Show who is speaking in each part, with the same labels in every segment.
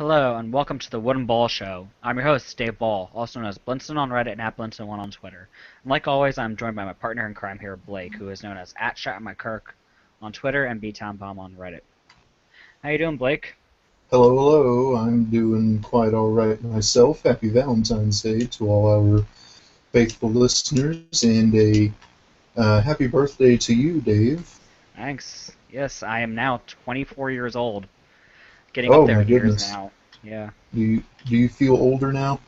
Speaker 1: Hello and welcome to the Wooden Ball Show. I'm your host, Dave Ball, also known as Blinson on Reddit and @Blinson1 on Twitter. And like always, I'm joined by my partner in crime here, Blake, who is known as @ShatMyKirk on Twitter and BTownBomb on Reddit. How you doing, Blake?
Speaker 2: Hello, hello. I'm doing quite all right myself. Happy Valentine's Day to all our faithful listeners, and a happy birthday to you, Dave.
Speaker 1: Thanks. Yes, I am now 24 years old. Getting up
Speaker 2: Oh
Speaker 1: there
Speaker 2: my
Speaker 1: in years
Speaker 2: goodness.
Speaker 1: now. Yeah.
Speaker 2: Do you feel older now?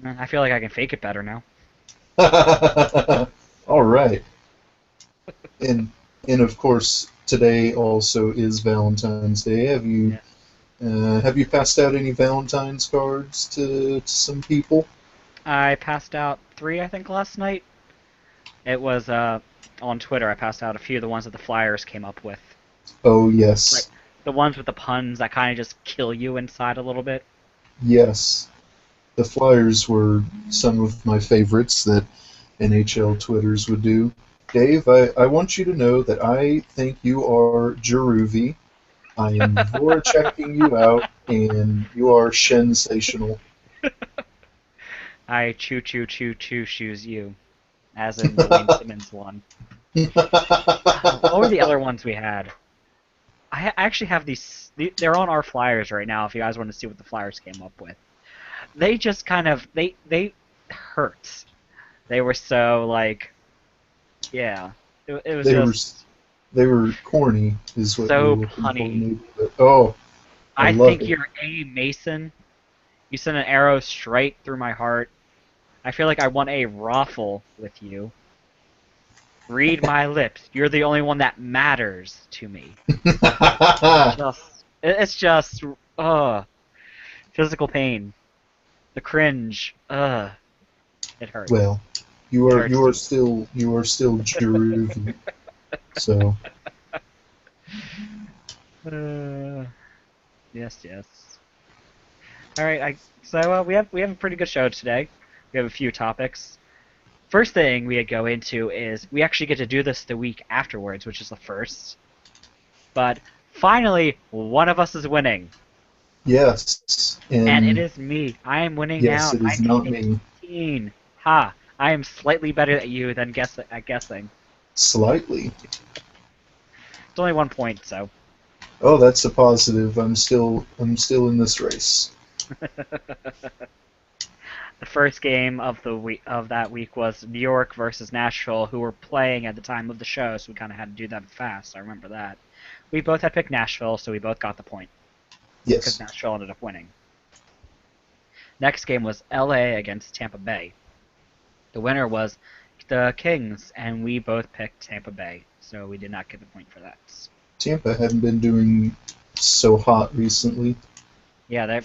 Speaker 1: I feel like I can fake it better now.
Speaker 2: All right. And and of course today also is Valentine's Day.
Speaker 1: Yeah.
Speaker 2: Have you passed out any Valentine's cards to some people?
Speaker 1: I passed out 3, I think, last night. It was on Twitter. I passed out a few of the ones that the Flyers came up with.
Speaker 2: Oh
Speaker 1: Like
Speaker 2: yes.
Speaker 1: the ones with the puns that kind of just kill you inside a little bit.
Speaker 2: Yes. The Flyers were some of my favorites that NHL Twitters would do. Dave, I want you to know that I think you are Jeruvy. I am checking you out, and you are sensational.
Speaker 1: I choo choo choo choo shoes you, as in the Wayne Simmons one. What were the other ones we had? I actually have these. They're on our Flyers right now. If you guys want to see what the Flyers came up with, they just kind of they hurt. They were so like yeah. It was
Speaker 2: they were
Speaker 1: just
Speaker 2: they were corny, is what you're
Speaker 1: so
Speaker 2: looking for,
Speaker 1: punny.
Speaker 2: maybe. But, oh, I
Speaker 1: I
Speaker 2: love
Speaker 1: think
Speaker 2: it.
Speaker 1: you're A Mason. You sent an arrow straight through my heart. I feel like I want a raffle with you. Read my lips. You're the only one that matters to me. It's just, physical pain. The cringe. It hurts.
Speaker 2: Well, you
Speaker 1: It
Speaker 2: are
Speaker 1: hurts
Speaker 2: you are
Speaker 1: deep.
Speaker 2: still Jeruvy, so
Speaker 1: Uh, yes, yes. All right. We have a pretty good show today. We have a few topics. First thing we go into is we actually get to do this the week afterwards, which is the first. But finally, one of us is winning.
Speaker 2: yes,
Speaker 1: And it
Speaker 2: and
Speaker 1: is me. I am winning now,
Speaker 2: yes, it is not me.
Speaker 1: 19-18. Ha! I am slightly better at you than at guessing.
Speaker 2: Slightly.
Speaker 1: It's only 1 point, so.
Speaker 2: Oh, that's a positive. I'm still in this race.
Speaker 1: The first game of that week was New York versus Nashville, who were playing at the time of the show, so we kind of had to do that fast. I remember that. We both had picked Nashville, so we both got the point because
Speaker 2: Yes.
Speaker 1: Nashville ended up winning. Next game was LA against Tampa Bay. The winner was the Kings, and we both picked Tampa Bay, so we did not get the point for that.
Speaker 2: Tampa hadn't been doing so hot recently.
Speaker 1: Yeah,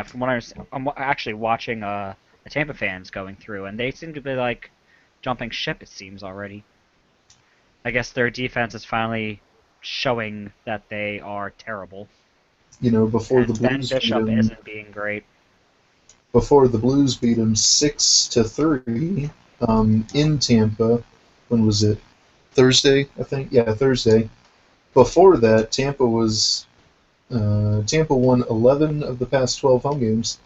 Speaker 1: from what I'm actually watching the Tampa fans going through, and they seem to be like jumping ship. It seems already. I guess their defense is finally showing that they are terrible,
Speaker 2: Before the
Speaker 1: and Ben
Speaker 2: Blues beat
Speaker 1: Bishop
Speaker 2: them,
Speaker 1: isn't being great.
Speaker 2: 6-3 in Tampa. When was it? Thursday, I think. Yeah, Thursday. Before that, Tampa won 11 of the past 12 home games,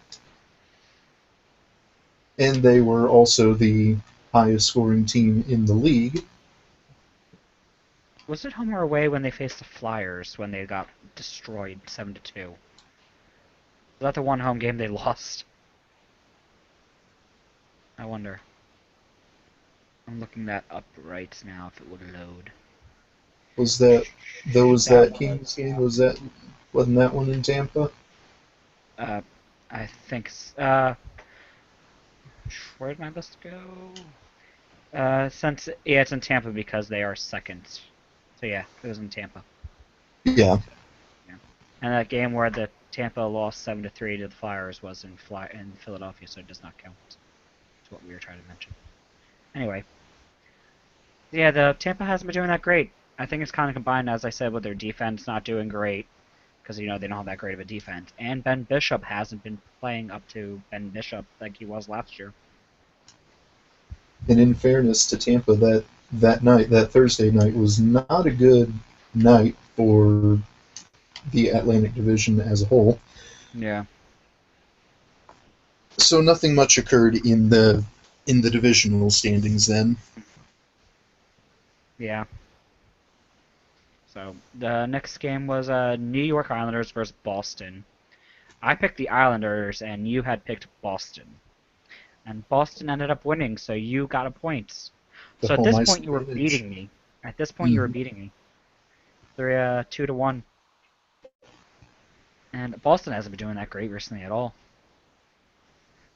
Speaker 2: and they were also the highest scoring team in the league.
Speaker 1: Was it home or away when they faced the Flyers when they got destroyed 7-2? Was that the one home game they lost? I wonder. I'm looking that up right now if it would load.
Speaker 2: Was that
Speaker 1: That
Speaker 2: that
Speaker 1: was,
Speaker 2: Kings game?
Speaker 1: yeah.
Speaker 2: Wasn't that one in Tampa?
Speaker 1: Uh, I think. Where did my list go? Since yeah, it's in Tampa because they are second. So yeah, it was in Tampa.
Speaker 2: Yeah.
Speaker 1: Yeah, and that game where the Tampa lost 7-3 to the Flyers was in Philadelphia, so it does not count. That's what we were trying to mention. Anyway, yeah, the Tampa hasn't been doing that great. I think it's kind of combined, as I said, with their defense not doing great because they don't have that great of a defense, and Ben Bishop hasn't been playing up to Ben Bishop like he was last year.
Speaker 2: And in fairness to Tampa, that Thursday night was not a good night for the Atlantic Division as a whole.
Speaker 1: Yeah.
Speaker 2: So nothing much occurred in the divisional standings then.
Speaker 1: Yeah. So the next game was New York Islanders versus Boston. I picked the Islanders, and you had picked Boston. And Boston ended up winning, so you got a point.
Speaker 2: The
Speaker 1: So at
Speaker 2: home
Speaker 1: this
Speaker 2: ice
Speaker 1: point, you were
Speaker 2: advantage.
Speaker 1: beating me. At this point, you were
Speaker 2: Mhm.
Speaker 1: beating me. 2-1. And Boston hasn't been doing that great recently at all.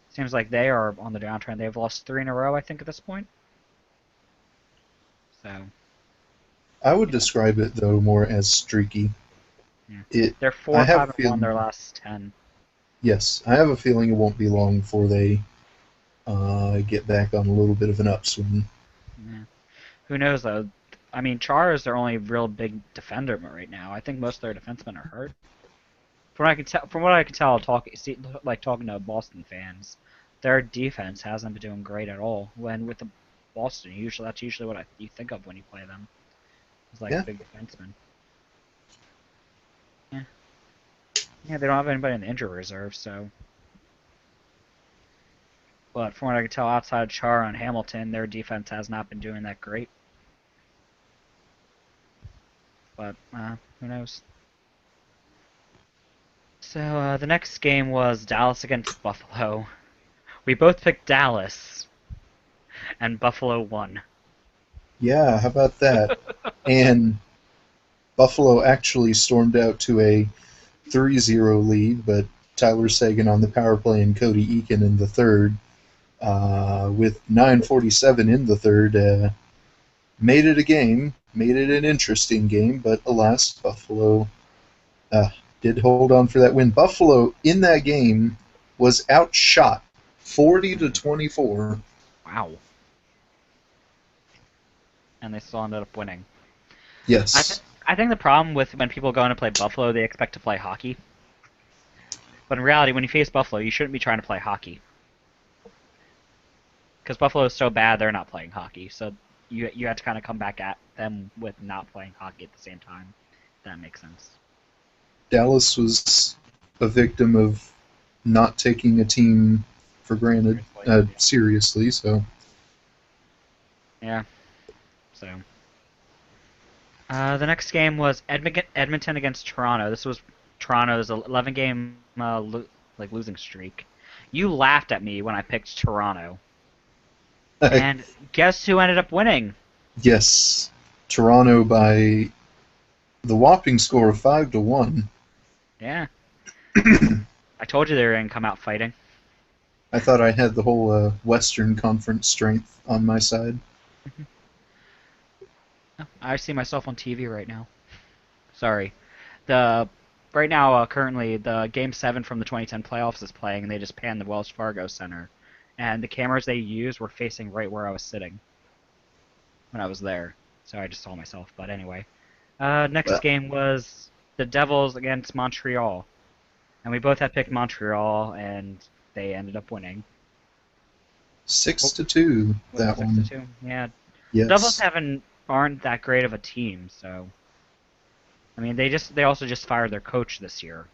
Speaker 1: Seems like they are on the downtrend. They've lost 3 in a row, I think, at this point. So,
Speaker 2: I would
Speaker 1: yeah.
Speaker 2: describe it though more as streaky.
Speaker 1: Yeah.
Speaker 2: It.
Speaker 1: They're
Speaker 2: I
Speaker 1: four,
Speaker 2: have a
Speaker 1: five, and one
Speaker 2: feeling.
Speaker 1: their last 10.
Speaker 2: Yes, I have a feeling it won't be long before they get back on a little bit of an upswing.
Speaker 1: Yeah. Who knows though? I mean, Char is their only real big defender right now. I think most of their defensemen are hurt. From what I can tell, talking to Boston fans, their defense hasn't been doing great at all. When with the Boston, usually that's usually what you think of when you play them. It's like a
Speaker 2: Yeah,
Speaker 1: big defenseman. Yeah, yeah, they don't have anybody in the injury reserve, so. But from what I can tell, outside of Char and Hamilton, their defense has not been doing that great. But who knows? So the next game was Dallas against Buffalo. We both picked Dallas, and Buffalo won.
Speaker 2: yeah. How about that? And Buffalo actually stormed out to a 3-0 lead, but Tyler Sagan on the power play and Cody Eakin in the third, with 9:47 in the third, made it a game, made it an interesting game, but alas, Buffalo uh, did hold on for that win. Buffalo in that game was outshot 40-24.
Speaker 1: Wow. And they still ended up winning.
Speaker 2: Yes,
Speaker 1: I think the problem with when people go in to play Buffalo, they expect to play hockey. But in reality, when you face Buffalo, you shouldn't be trying to play hockey. Because Buffalo is so bad, they're not playing hockey. So you have to kind of come back at them with not playing hockey at the same time. If that makes sense.
Speaker 2: Dallas was a victim of not taking a team for granted
Speaker 1: Seriously.
Speaker 2: seriously. So
Speaker 1: Yeah. So. The next game was Edmonton against Toronto. This was Toronto's 11-game losing streak. You laughed at me when I picked Toronto, and guess who ended up winning?
Speaker 2: yes, Toronto by the whopping score of 5-1.
Speaker 1: Yeah, I told you they were gonna come out fighting.
Speaker 2: I thought I had the whole Western Conference strength on my side.
Speaker 1: I see myself on TV right now. Sorry. The right now, currently, the Game 7 from the 2010 playoffs is playing, and they just panned the Wells Fargo Center, and the cameras they used were facing right where I was sitting when I was there, so I just saw myself. But anyway, next
Speaker 2: Well,
Speaker 1: game was the Devils against Montreal, and we both had picked Montreal, and they ended up winning.
Speaker 2: six
Speaker 1: Oh,
Speaker 2: to two.
Speaker 1: was it
Speaker 2: That
Speaker 1: six to
Speaker 2: one.
Speaker 1: two? Yeah, Devils
Speaker 2: Yes.
Speaker 1: aren't that great of a team, so I mean they also just fired their coach this year.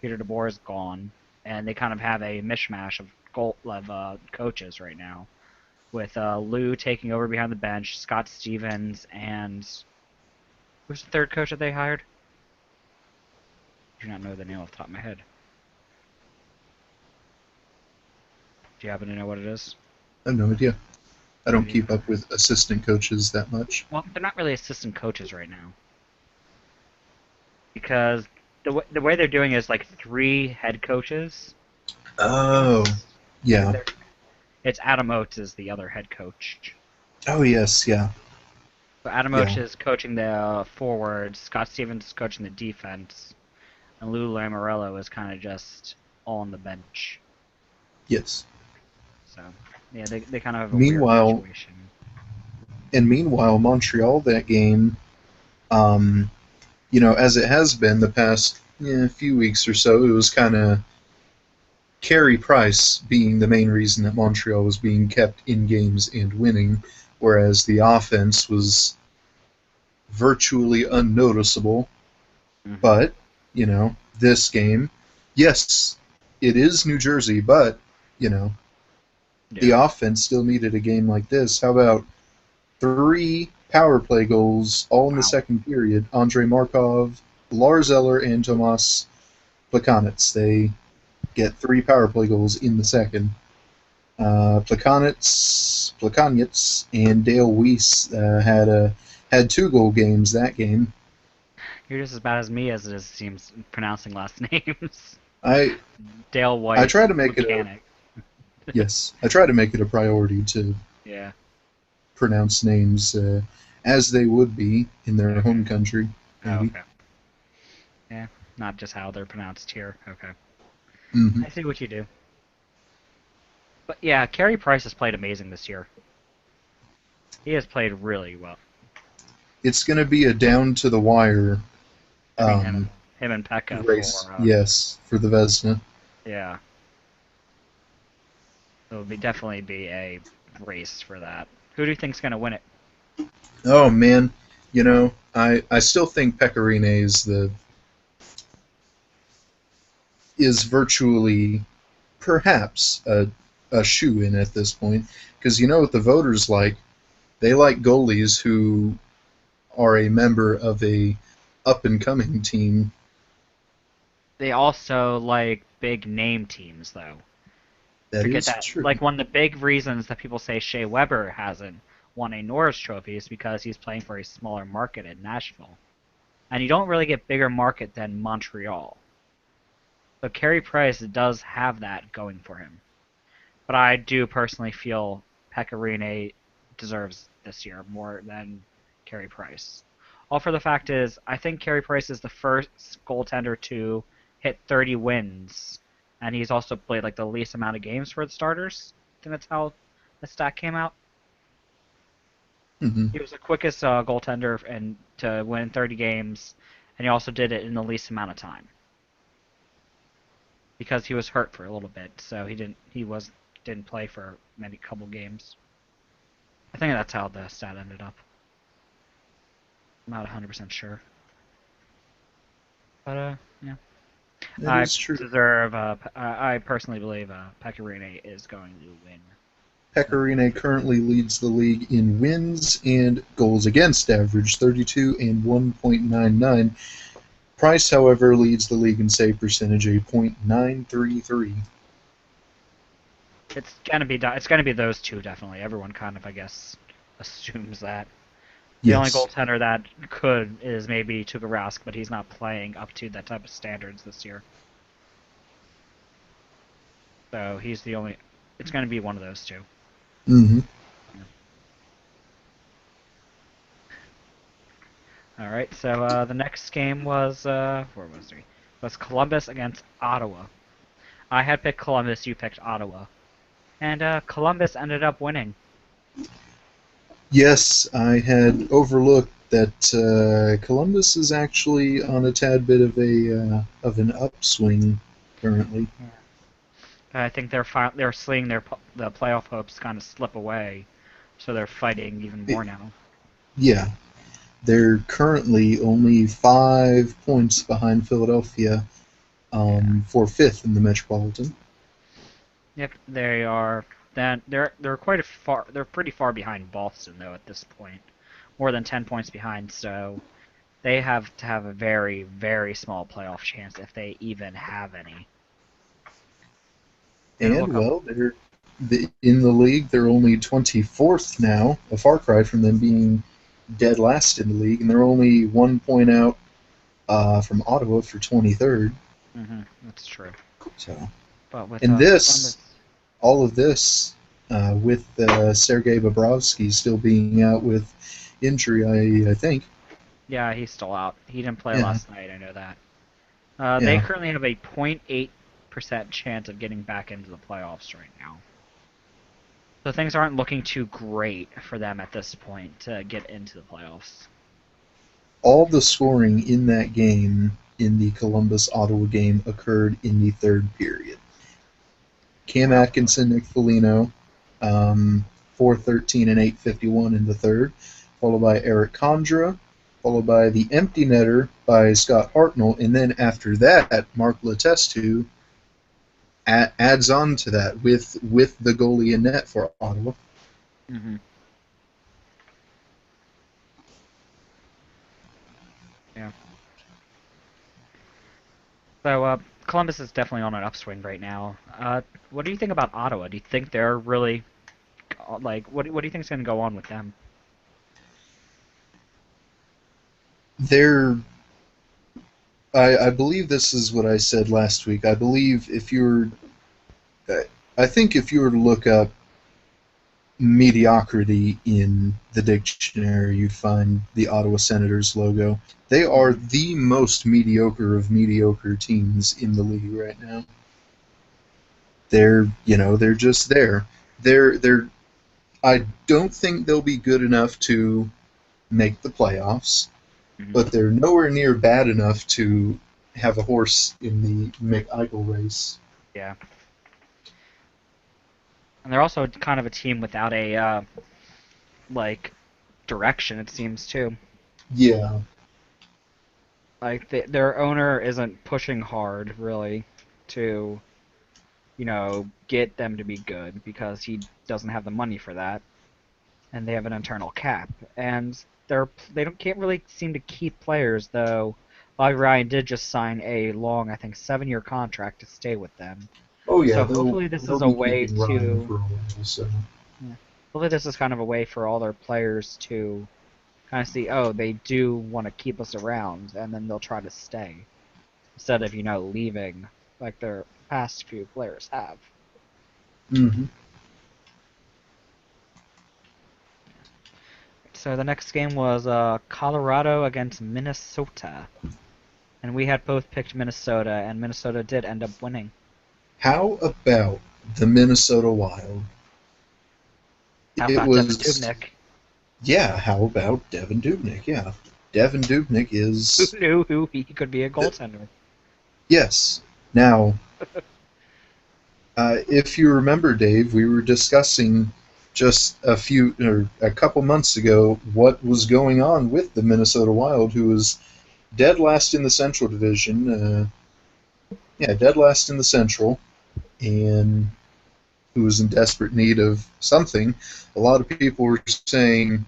Speaker 1: Peter DeBoer is gone, and they kind of have a mishmash of coaches right now, with Lou taking over behind the bench, Scott Stevens, and who's the third coach that they hired? I do not know the name off the top of my head. Do you happen to know what it is?
Speaker 2: I have no idea. I
Speaker 1: No
Speaker 2: don't
Speaker 1: idea.
Speaker 2: keep up with assistant coaches that much.
Speaker 1: Well, they're not really assistant coaches right now because the way they're doing is like 3 head coaches.
Speaker 2: Oh,
Speaker 1: And
Speaker 2: yeah.
Speaker 1: it's Adam Oates is the other head coach.
Speaker 2: Oh, yes, yeah.
Speaker 1: So Adam Oates
Speaker 2: Yeah.
Speaker 1: is coaching the forwards, Scott Stevens is coaching the defense, and Lou Lamoriello is kind of just on the bench.
Speaker 2: Yes.
Speaker 1: So yeah, they kind of have a weird
Speaker 2: Meanwhile,
Speaker 1: situation.
Speaker 2: Montreal that game, um, as it has been the past few weeks or so, it was kind of Carey Price being the main reason that Montreal was being kept in games and winning, whereas the offense was virtually unnoticeable.
Speaker 1: Hmm.
Speaker 2: But, this game, Yes, it is New Jersey, but you know the
Speaker 1: Yeah.
Speaker 2: offense still needed a game like this. How about 3 power play goals all in the
Speaker 1: Wow.
Speaker 2: second period? Andrei Markov, Lars Eller, and Tomas Plekanec. They get 3 power play goals in the second. Plekanec and Dale Weiss had 2 goal games that game.
Speaker 1: You're just as bad as me as it seems pronouncing last names.
Speaker 2: I
Speaker 1: Dale
Speaker 2: I
Speaker 1: Weiss
Speaker 2: try to
Speaker 1: and
Speaker 2: make it a
Speaker 1: Mechanic.
Speaker 2: yes. I try to make it a priority to
Speaker 1: Yeah.
Speaker 2: pronounce names as they would be in their
Speaker 1: Okay.
Speaker 2: home country.
Speaker 1: Oh,
Speaker 2: Maybe.
Speaker 1: okay. Yeah. Not just how they're pronounced here. Okay.
Speaker 2: Hmm.
Speaker 1: I see what you do. But yeah, Carey Price has played amazing this year. He has played really well
Speaker 2: It's going to be a down to the wire
Speaker 1: between
Speaker 2: um,
Speaker 1: him and Pekka
Speaker 2: race.
Speaker 1: for
Speaker 2: Yes, for the Vesna.
Speaker 1: yeah. It would definitely be a race for that. Who do you think's gonna win it?
Speaker 2: Oh man, I still think Pecorine is virtually perhaps a shoe in at this point because you know what the voters like. They like goalies who are a member of a up and coming team.
Speaker 1: They also like big name teams though.
Speaker 2: That
Speaker 1: Forget
Speaker 2: is
Speaker 1: that.
Speaker 2: true.
Speaker 1: Like one of the big reasons that people say Shea Weber hasn't won a Norris Trophy is because he's playing for a smaller market in Nashville, and you don't really get bigger market than Montreal. So Carey Price does have that going for him. But I do personally feel Pecorine deserves this year more than Carey Price. All for the fact is, I think Carey Price is the first goaltender to hit 30 wins, and he's also played like the least amount of games for the starters. I think that's how the stat came out.
Speaker 2: Hmm.
Speaker 1: He was the quickest goaltender and to win 30 games, and he also did it in the least amount of time because he was hurt for a little bit, so he didn't play for many couple games. I think that's how the stat ended up. I'm not 100% sure. But, yeah.
Speaker 2: That
Speaker 1: I
Speaker 2: is true.
Speaker 1: deserve, I personally believe Pecorine is going to win.
Speaker 2: Pecorine currently leads the league in wins and goals against average, 32 and 1.99. Price, however, leads the league in save percentage, a .933.
Speaker 1: It's gonna be those two definitely. Everyone kind of, I guess, assumes that. The only
Speaker 2: Yes.
Speaker 1: goaltender that could is maybe Tuukka Rask, but he's not playing up to that type of standards this year. So he's the only. It's gonna be one of those two.
Speaker 2: Hmm.
Speaker 1: Yeah. All right. So the next game was where was we? Was Columbus against Ottawa. I had picked Columbus. You picked Ottawa, and Columbus ended up winning.
Speaker 2: Yes, I had overlooked that Columbus is actually on a tad bit of an upswing currently.
Speaker 1: Yeah. I think they're seeing the playoff hopes kind of slip away, so they're fighting even
Speaker 2: It-
Speaker 1: more now.
Speaker 2: yeah, they're currently only 5 points behind Philadelphia
Speaker 1: Yeah.
Speaker 2: for fifth in the Metropolitan.
Speaker 1: Yep. They are. Then they're quite a far. They're pretty far behind Boston though at this point, more than 10 points behind. So they have to have a very very small playoff chance if they even have any. Gonna
Speaker 2: And
Speaker 1: look up.
Speaker 2: well, in the league. They're only 24th now, a far cry from them being dead last in the league, and they're only 1 point out from Ottawa for 23rd.
Speaker 1: That's true.
Speaker 2: So,
Speaker 1: But with
Speaker 2: and
Speaker 1: Columbus,
Speaker 2: all of this, with Sergei Bobrovsky still being out with injury, I think.
Speaker 1: yeah, he's still out. He didn't play
Speaker 2: Yeah,
Speaker 1: last night. I know that. They
Speaker 2: yeah.
Speaker 1: currently have a 0.8% chance of getting back into the playoffs right now. So things aren't looking too great for them at this point to get into the playoffs.
Speaker 2: All the scoring in that game, in the Columbus Ottawa game, occurred in the third period. Cam
Speaker 1: Wow.
Speaker 2: Atkinson, Nick Foligno, 4:13 and 8:51 in the third, followed by Eric Condra, followed by The Empty Netter by Scott Hartnell, and then after that, Mark Letestu adds on to that with the goalie in net for Ottawa.
Speaker 1: Hmm. Yeah. So Columbus is definitely on an upswing right now. What do you think about Ottawa? Do you think they're really like what do you think is going to go on with them?
Speaker 2: They're I believe this is what I said last week. I believe if you're I think if you were to look up mediocrity in the dictionary, you'd find the Ottawa Senators logo. They are
Speaker 1: Hmm.
Speaker 2: the most mediocre of mediocre teams in the league right now. They're just there. They're I don't think they'll be good enough to make the playoffs,
Speaker 1: Hmm.
Speaker 2: but they're nowhere near bad enough to have a horse in the McEichel race.
Speaker 1: Yeah. And they're also kind of a team without a like direction. It seems too.
Speaker 2: Yeah.
Speaker 1: Like their owner isn't pushing hard really to get them to be good because he doesn't have the money for that, and they have an internal cap, and they don't can't really seem to keep players though. Bobby Ryan did just sign a long, I think, 7-year contract to stay with them.
Speaker 2: Oh yeah,
Speaker 1: So
Speaker 2: they'll
Speaker 1: hopefully this
Speaker 2: they'll
Speaker 1: is a
Speaker 2: be
Speaker 1: way
Speaker 2: keeping Ryan
Speaker 1: to
Speaker 2: for a while. So.
Speaker 1: yeah, hopefully this is kind of a way for all their players to kind of see, oh, they do want to keep us around, and then they'll try to stay instead of leaving like their past few players have.
Speaker 2: Hmm.
Speaker 1: So the next game was Colorado against Minnesota, and we had both picked Minnesota, and Minnesota did end up winning.
Speaker 2: How about the Minnesota Wild?
Speaker 1: How
Speaker 2: It
Speaker 1: about Devin
Speaker 2: was,
Speaker 1: Dubnik?
Speaker 2: yeah, how about Devin Dubnik? Yeah. Devin Dubnik
Speaker 1: Who
Speaker 2: is,
Speaker 1: knew who he could be a goaltender?
Speaker 2: yes. Now, if you remember, Dave, we were discussing just a couple months ago what was going on with the Minnesota Wild, who was dead last in the Central Division. Yeah, dead last in the Central, and who was in desperate need of something. A lot of people were saying,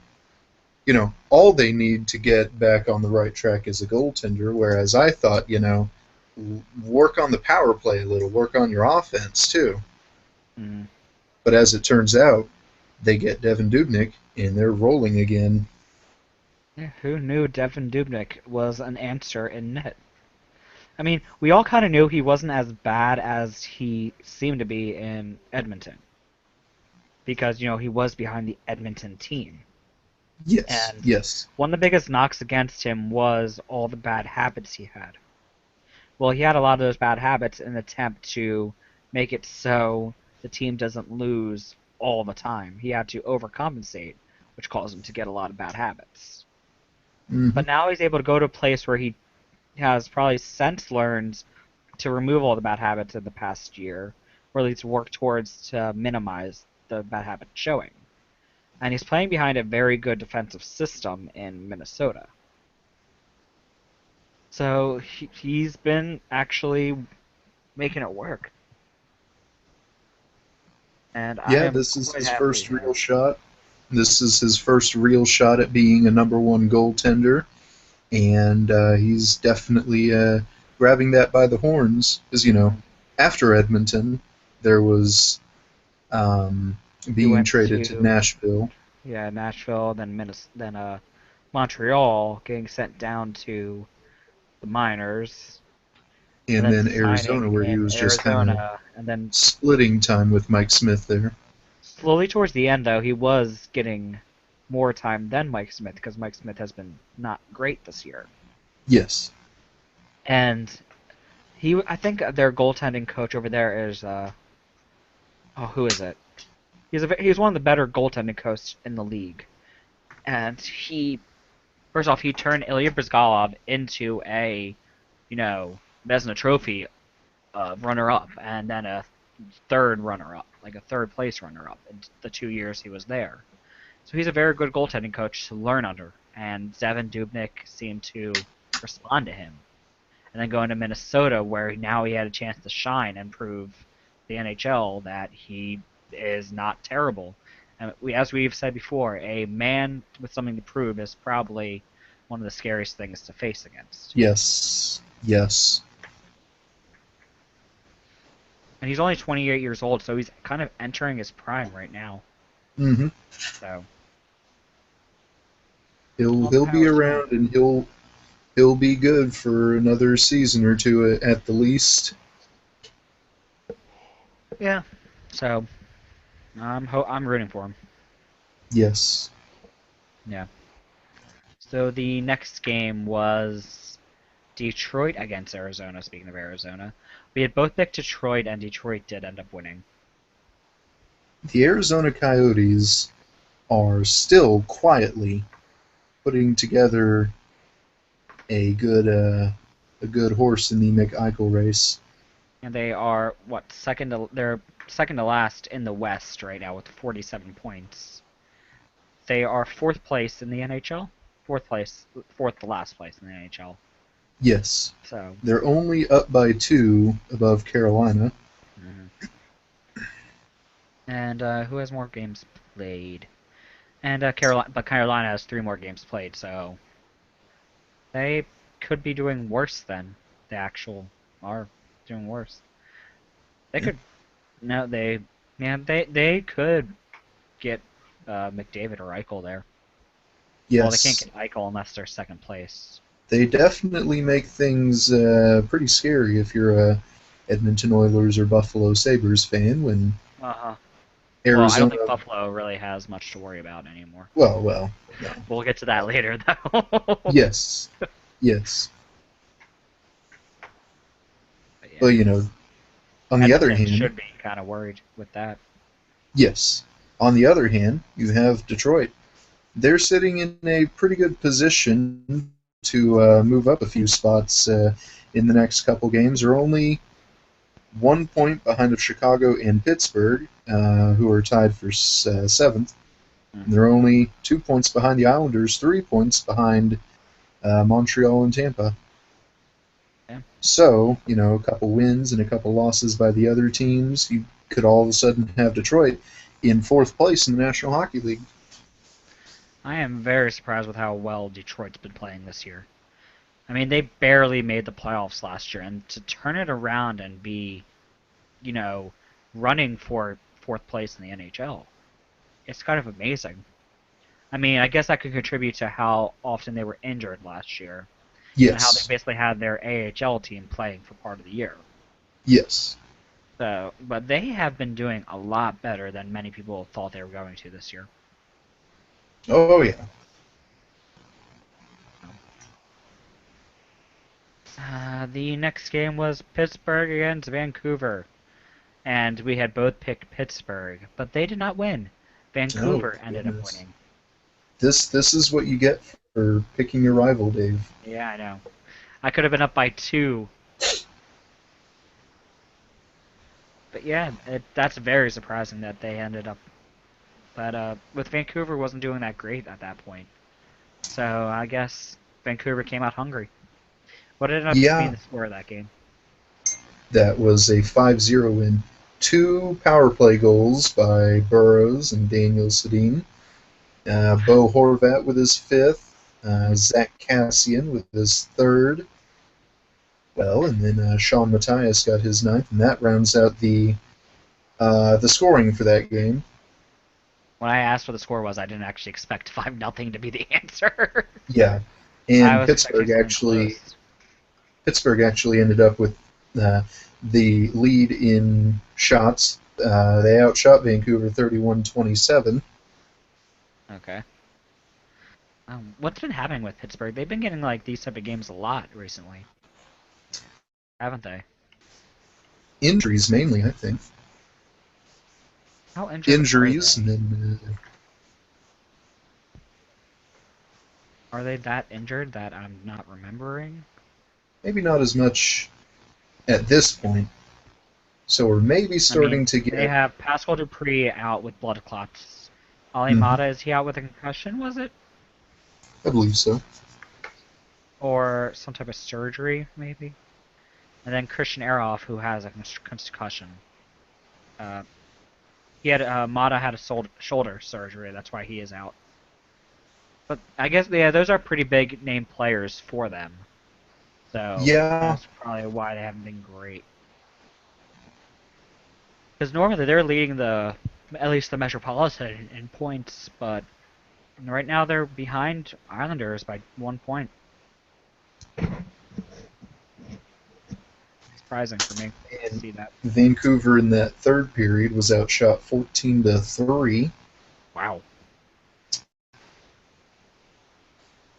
Speaker 2: all they need to get back on the right track is a goaltender, whereas I thought, work on the power play a little, work on your offense too.
Speaker 1: Mm.
Speaker 2: But as it turns out, they get Devin Dubnik, and they're rolling again.
Speaker 1: Yeah, who knew Devin Dubnik was an answer in net? I mean, we all kind of knew he wasn't as bad as he seemed to be in Edmonton because he was behind the Edmonton team.
Speaker 2: Yes,
Speaker 1: And
Speaker 2: yes.
Speaker 1: one of the biggest knocks against him was all the bad habits he had. Well, he had a lot of those bad habits in an attempt to make it so the team doesn't lose all the time. He had to overcompensate, which caused him to get a lot of bad habits.
Speaker 2: Hmm.
Speaker 1: But now he's able to go to a place where he has probably since learned to remove all the bad habits in the past year, or at least work towards to minimize the bad habit showing. And he's playing behind a very good defensive system in Minnesota. So he's been actually making it work, and I
Speaker 2: Yeah,
Speaker 1: am
Speaker 2: this is
Speaker 1: quite
Speaker 2: his
Speaker 1: happy
Speaker 2: first
Speaker 1: he
Speaker 2: real
Speaker 1: has.
Speaker 2: shot. This is his first real shot at being a number one goaltender, and he's definitely grabbing that by the horns. Because
Speaker 1: Mhm.
Speaker 2: after Edmonton, there was um,
Speaker 1: He
Speaker 2: being
Speaker 1: went
Speaker 2: traded to
Speaker 1: to
Speaker 2: Nashville,
Speaker 1: Nashville, then then Montreal, getting sent down to the minors, and
Speaker 2: and
Speaker 1: then
Speaker 2: then Arizona,
Speaker 1: signing
Speaker 2: where he
Speaker 1: in
Speaker 2: was just kind of
Speaker 1: Arizona, and then
Speaker 2: splitting time with Mike Smith there.
Speaker 1: slowly towards the end though he was getting more time than Mike Smith because Mike Smith has been not great this year.
Speaker 2: Yes.
Speaker 1: And I think their goaltending coach over there is who is it? He's one of the better goaltending coaches in the league, and first off he turned Ilya Brizgalov into a Vezina Trophy runner-up, and then a third runner-up, like a third place runner-up in the 2 years he was there. So he's a very good goaltending coach to learn under, and Devin Dubnyk seemed to respond to him. And then going to Minnesota, where now he had a chance to shine and prove the NHL that he is not terrible. And as we've said before, a man with something to prove is probably one of the scariest things to face against.
Speaker 2: Yes. Yes.
Speaker 1: And he's only 28 years old, so he's kind of entering his prime right now.
Speaker 2: Mm-hmm.
Speaker 1: So
Speaker 2: He'll be around, and he'll be good for another season or two at the least.
Speaker 1: yeah. So I'm rooting for him.
Speaker 2: Yes.
Speaker 1: Yeah. So the next game was Detroit against Arizona. Speaking of Arizona, we had both picked Detroit, and Detroit did end up winning.
Speaker 2: The Arizona Coyotes are still quietly putting together a good horse in the McEichel race.
Speaker 1: And they are they're second to last in the West right now with 47 points. They are fourth place in the NHL. Fourth to last place in the NHL.
Speaker 2: Yes.
Speaker 1: So
Speaker 2: They're only up by 2 above Carolina.
Speaker 1: And who has more games played? And Carolina has 3 more games played, so they could be doing worse than the actual are doing worse. They could they could get McDavid or Eichel there.
Speaker 2: Yes.
Speaker 1: Well, they can't get Eichel unless they're second place.
Speaker 2: They definitely make things pretty scary if you're a Edmonton Oilers or Buffalo Sabres fan when Arizona...
Speaker 1: Well, I don't think Buffalo really has much to worry about anymore.
Speaker 2: Well. No.
Speaker 1: We'll get to that later, though.
Speaker 2: Yes. Yes.
Speaker 1: But yeah.
Speaker 2: Well, you know, on the other hand...
Speaker 1: should be kind of worried with that.
Speaker 2: Yes. On the other hand, you have Detroit. They're sitting in a pretty good position to move up a few spots in the next couple games. They're only 1 point behind of Chicago and Pittsburgh, who are tied for 7th. Mm-hmm. They're only 2 points behind the Islanders, 3 points behind Montreal and Tampa.
Speaker 1: Yeah.
Speaker 2: So, you know, a couple wins and a couple losses by the other teams, you could all of a sudden have Detroit in 4th place in the National Hockey League.
Speaker 1: I am very surprised with how well Detroit's been playing this year. I mean, they barely made the playoffs last year, and to turn it around and be, you know, running for 4th place in the NHL, it's kind of amazing. I mean, I guess that could contribute to how often they were injured last year.
Speaker 2: Yes.
Speaker 1: And how they basically had their AHL team playing for part of the year.
Speaker 2: Yes.
Speaker 1: So, but they have been doing a lot better than many people thought they were going to this year.
Speaker 2: Oh, yeah.
Speaker 1: The next game was Pittsburgh against Vancouver. And we had both picked Pittsburgh, but they did not win. Vancouver ended up winning.
Speaker 2: This is what you get for picking your rival, Dave.
Speaker 1: Yeah, I know. I could have been up by 2. But yeah, that's very surprising that they ended up. But with Vancouver wasn't doing that great at that point. So I guess Vancouver came out hungry. What ended up being the score of that game?
Speaker 2: That was a 5-0 win. 2 power play goals by Burrows and Daniel Sedin. Bo Horvat with his 5th. Zach Kassian with his 3rd. Well, and then Sean Matthias got his 9th, and that rounds out the scoring for that game.
Speaker 1: When I asked what the score was, I didn't actually expect 5-0 to be the answer.
Speaker 2: Yeah, and Pittsburgh actually ended up with the lead in shots. They outshot Vancouver 31-27.
Speaker 1: Okay. What's been happening with Pittsburgh? They've been getting like these type of games a lot recently, haven't they?
Speaker 2: Injuries mainly, I think.
Speaker 1: How injured
Speaker 2: Injuries,
Speaker 1: are they?
Speaker 2: and then
Speaker 1: are they that injured that I'm not remembering?
Speaker 2: Maybe not as much at this point. So we're maybe starting to get...
Speaker 1: They have Pascal Dupree out with blood clots. Ali Mata, is he out with a concussion, was it?
Speaker 2: I believe so.
Speaker 1: or some type of surgery, maybe. And then Christian Eroff, who has a concussion. Uh, Mata had a shoulder surgery. That's why he is out. But I guess yeah, those are pretty big name players for them. So
Speaker 2: Yeah,
Speaker 1: that's probably why they haven't been great. Because normally they're leading at least the Metropolitan in points, but right now they're behind Islanders by 1 point. Surprising for me to
Speaker 2: and
Speaker 1: see that.
Speaker 2: Vancouver in that third period was outshot 14-3.
Speaker 1: Wow.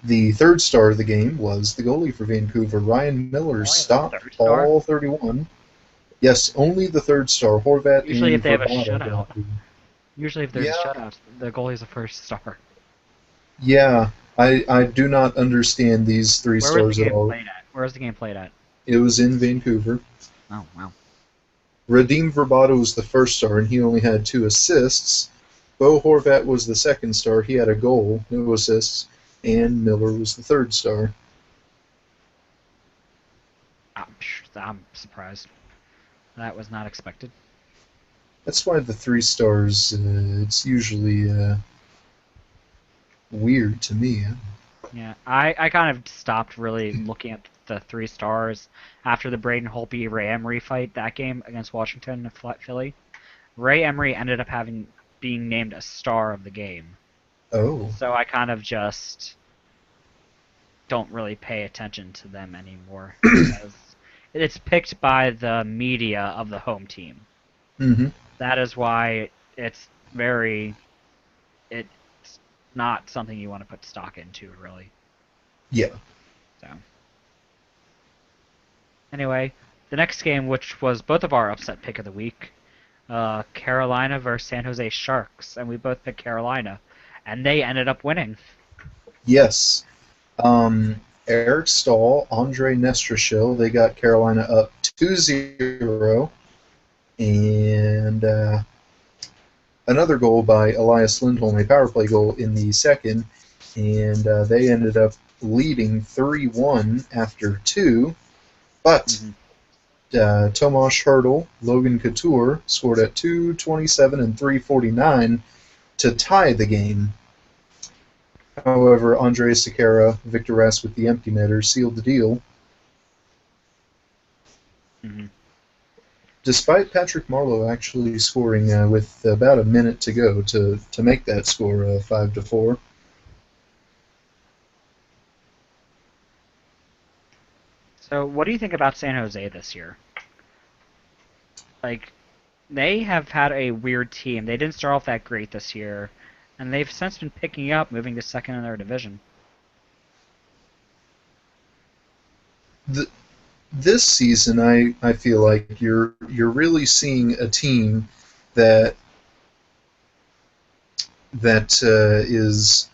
Speaker 2: The third star of the game was the goalie for Vancouver, Ryan Miller,
Speaker 1: Only the
Speaker 2: stopped
Speaker 1: third star?
Speaker 2: all 31. Yes, only the third star. Horvat
Speaker 1: Usually if
Speaker 2: and
Speaker 1: they have a
Speaker 2: Verbata
Speaker 1: shutout.
Speaker 2: got the.
Speaker 1: Usually if there's a
Speaker 2: Yeah,
Speaker 1: shutout, the goalie's the first star.
Speaker 2: yeah. I do not understand these three
Speaker 1: Where was the
Speaker 2: stars at
Speaker 1: game
Speaker 2: all.
Speaker 1: played at? Where was the game played at?
Speaker 2: It was in Vancouver.
Speaker 1: Oh, wow.
Speaker 2: Radim Verbata was the first star, and he only had 2 assists. Bo Horvat was the second star. He had a goal, no assists, and Miller was the third star.
Speaker 1: I'm surprised. That was not expected.
Speaker 2: That's why the 3 stars. It's usually weird to me.
Speaker 1: Yeah, I kind of stopped really looking at the 3 stars after the Braden Holtby Ray Emery fight that game against Washington and Philly. Ray Emery ended up being named a star of the game,
Speaker 2: Oh,
Speaker 1: so I kind of just don't really pay attention to them anymore because it's picked by the media of the home team.
Speaker 2: hmm,
Speaker 1: That is why it's very it's not something you want to put stock into really.
Speaker 2: yeah.
Speaker 1: So anyway, the next game, which was both of our upset pick of the week, Carolina versus San Jose Sharks, and we both picked Carolina, and they ended up winning.
Speaker 2: Yes. Eric Stahl, Andre Nestrashil, they got Carolina up 2-0, and another goal by Elias Lindholm, a power play goal in the second, and they ended up leading 3-1 after 2, but
Speaker 1: Mm-hmm.
Speaker 2: Tomas Hertl, Logan Couture scored at 2:27 and 3:49 to tie the game. However, Andrej Sekera, Victor Rask with the empty netter sealed the deal.
Speaker 1: Mm-hmm.
Speaker 2: Despite Patrick Marleau actually scoring with about a minute to go to make that score 5-4.
Speaker 1: So, what do you think about San Jose this year? Like, they have had a weird team. They didn't start off that great this year, and they've since been picking up, moving to second in their division.
Speaker 2: The, this season, I feel like you're really seeing a team that is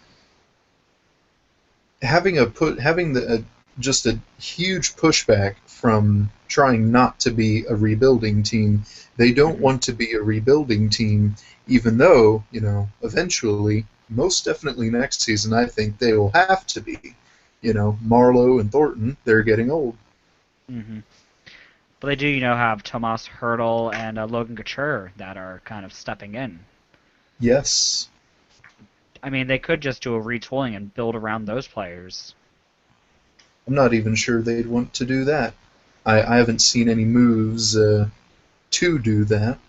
Speaker 2: having just a huge pushback from trying not to be a rebuilding team. They don't
Speaker 1: Mm-hmm.
Speaker 2: want to be a rebuilding team, even though eventually, most definitely next season, I think they will have to be. Marlowe and Thornton, they're getting old.
Speaker 1: Mm-hmm. But they do, have Tomas Hurdle and Logan Couture that are kind of stepping in.
Speaker 2: Yes,
Speaker 1: I mean, they could just do a retooling and build around those players.
Speaker 2: I'm not even sure they'd want to do that. I haven't seen any moves to do that.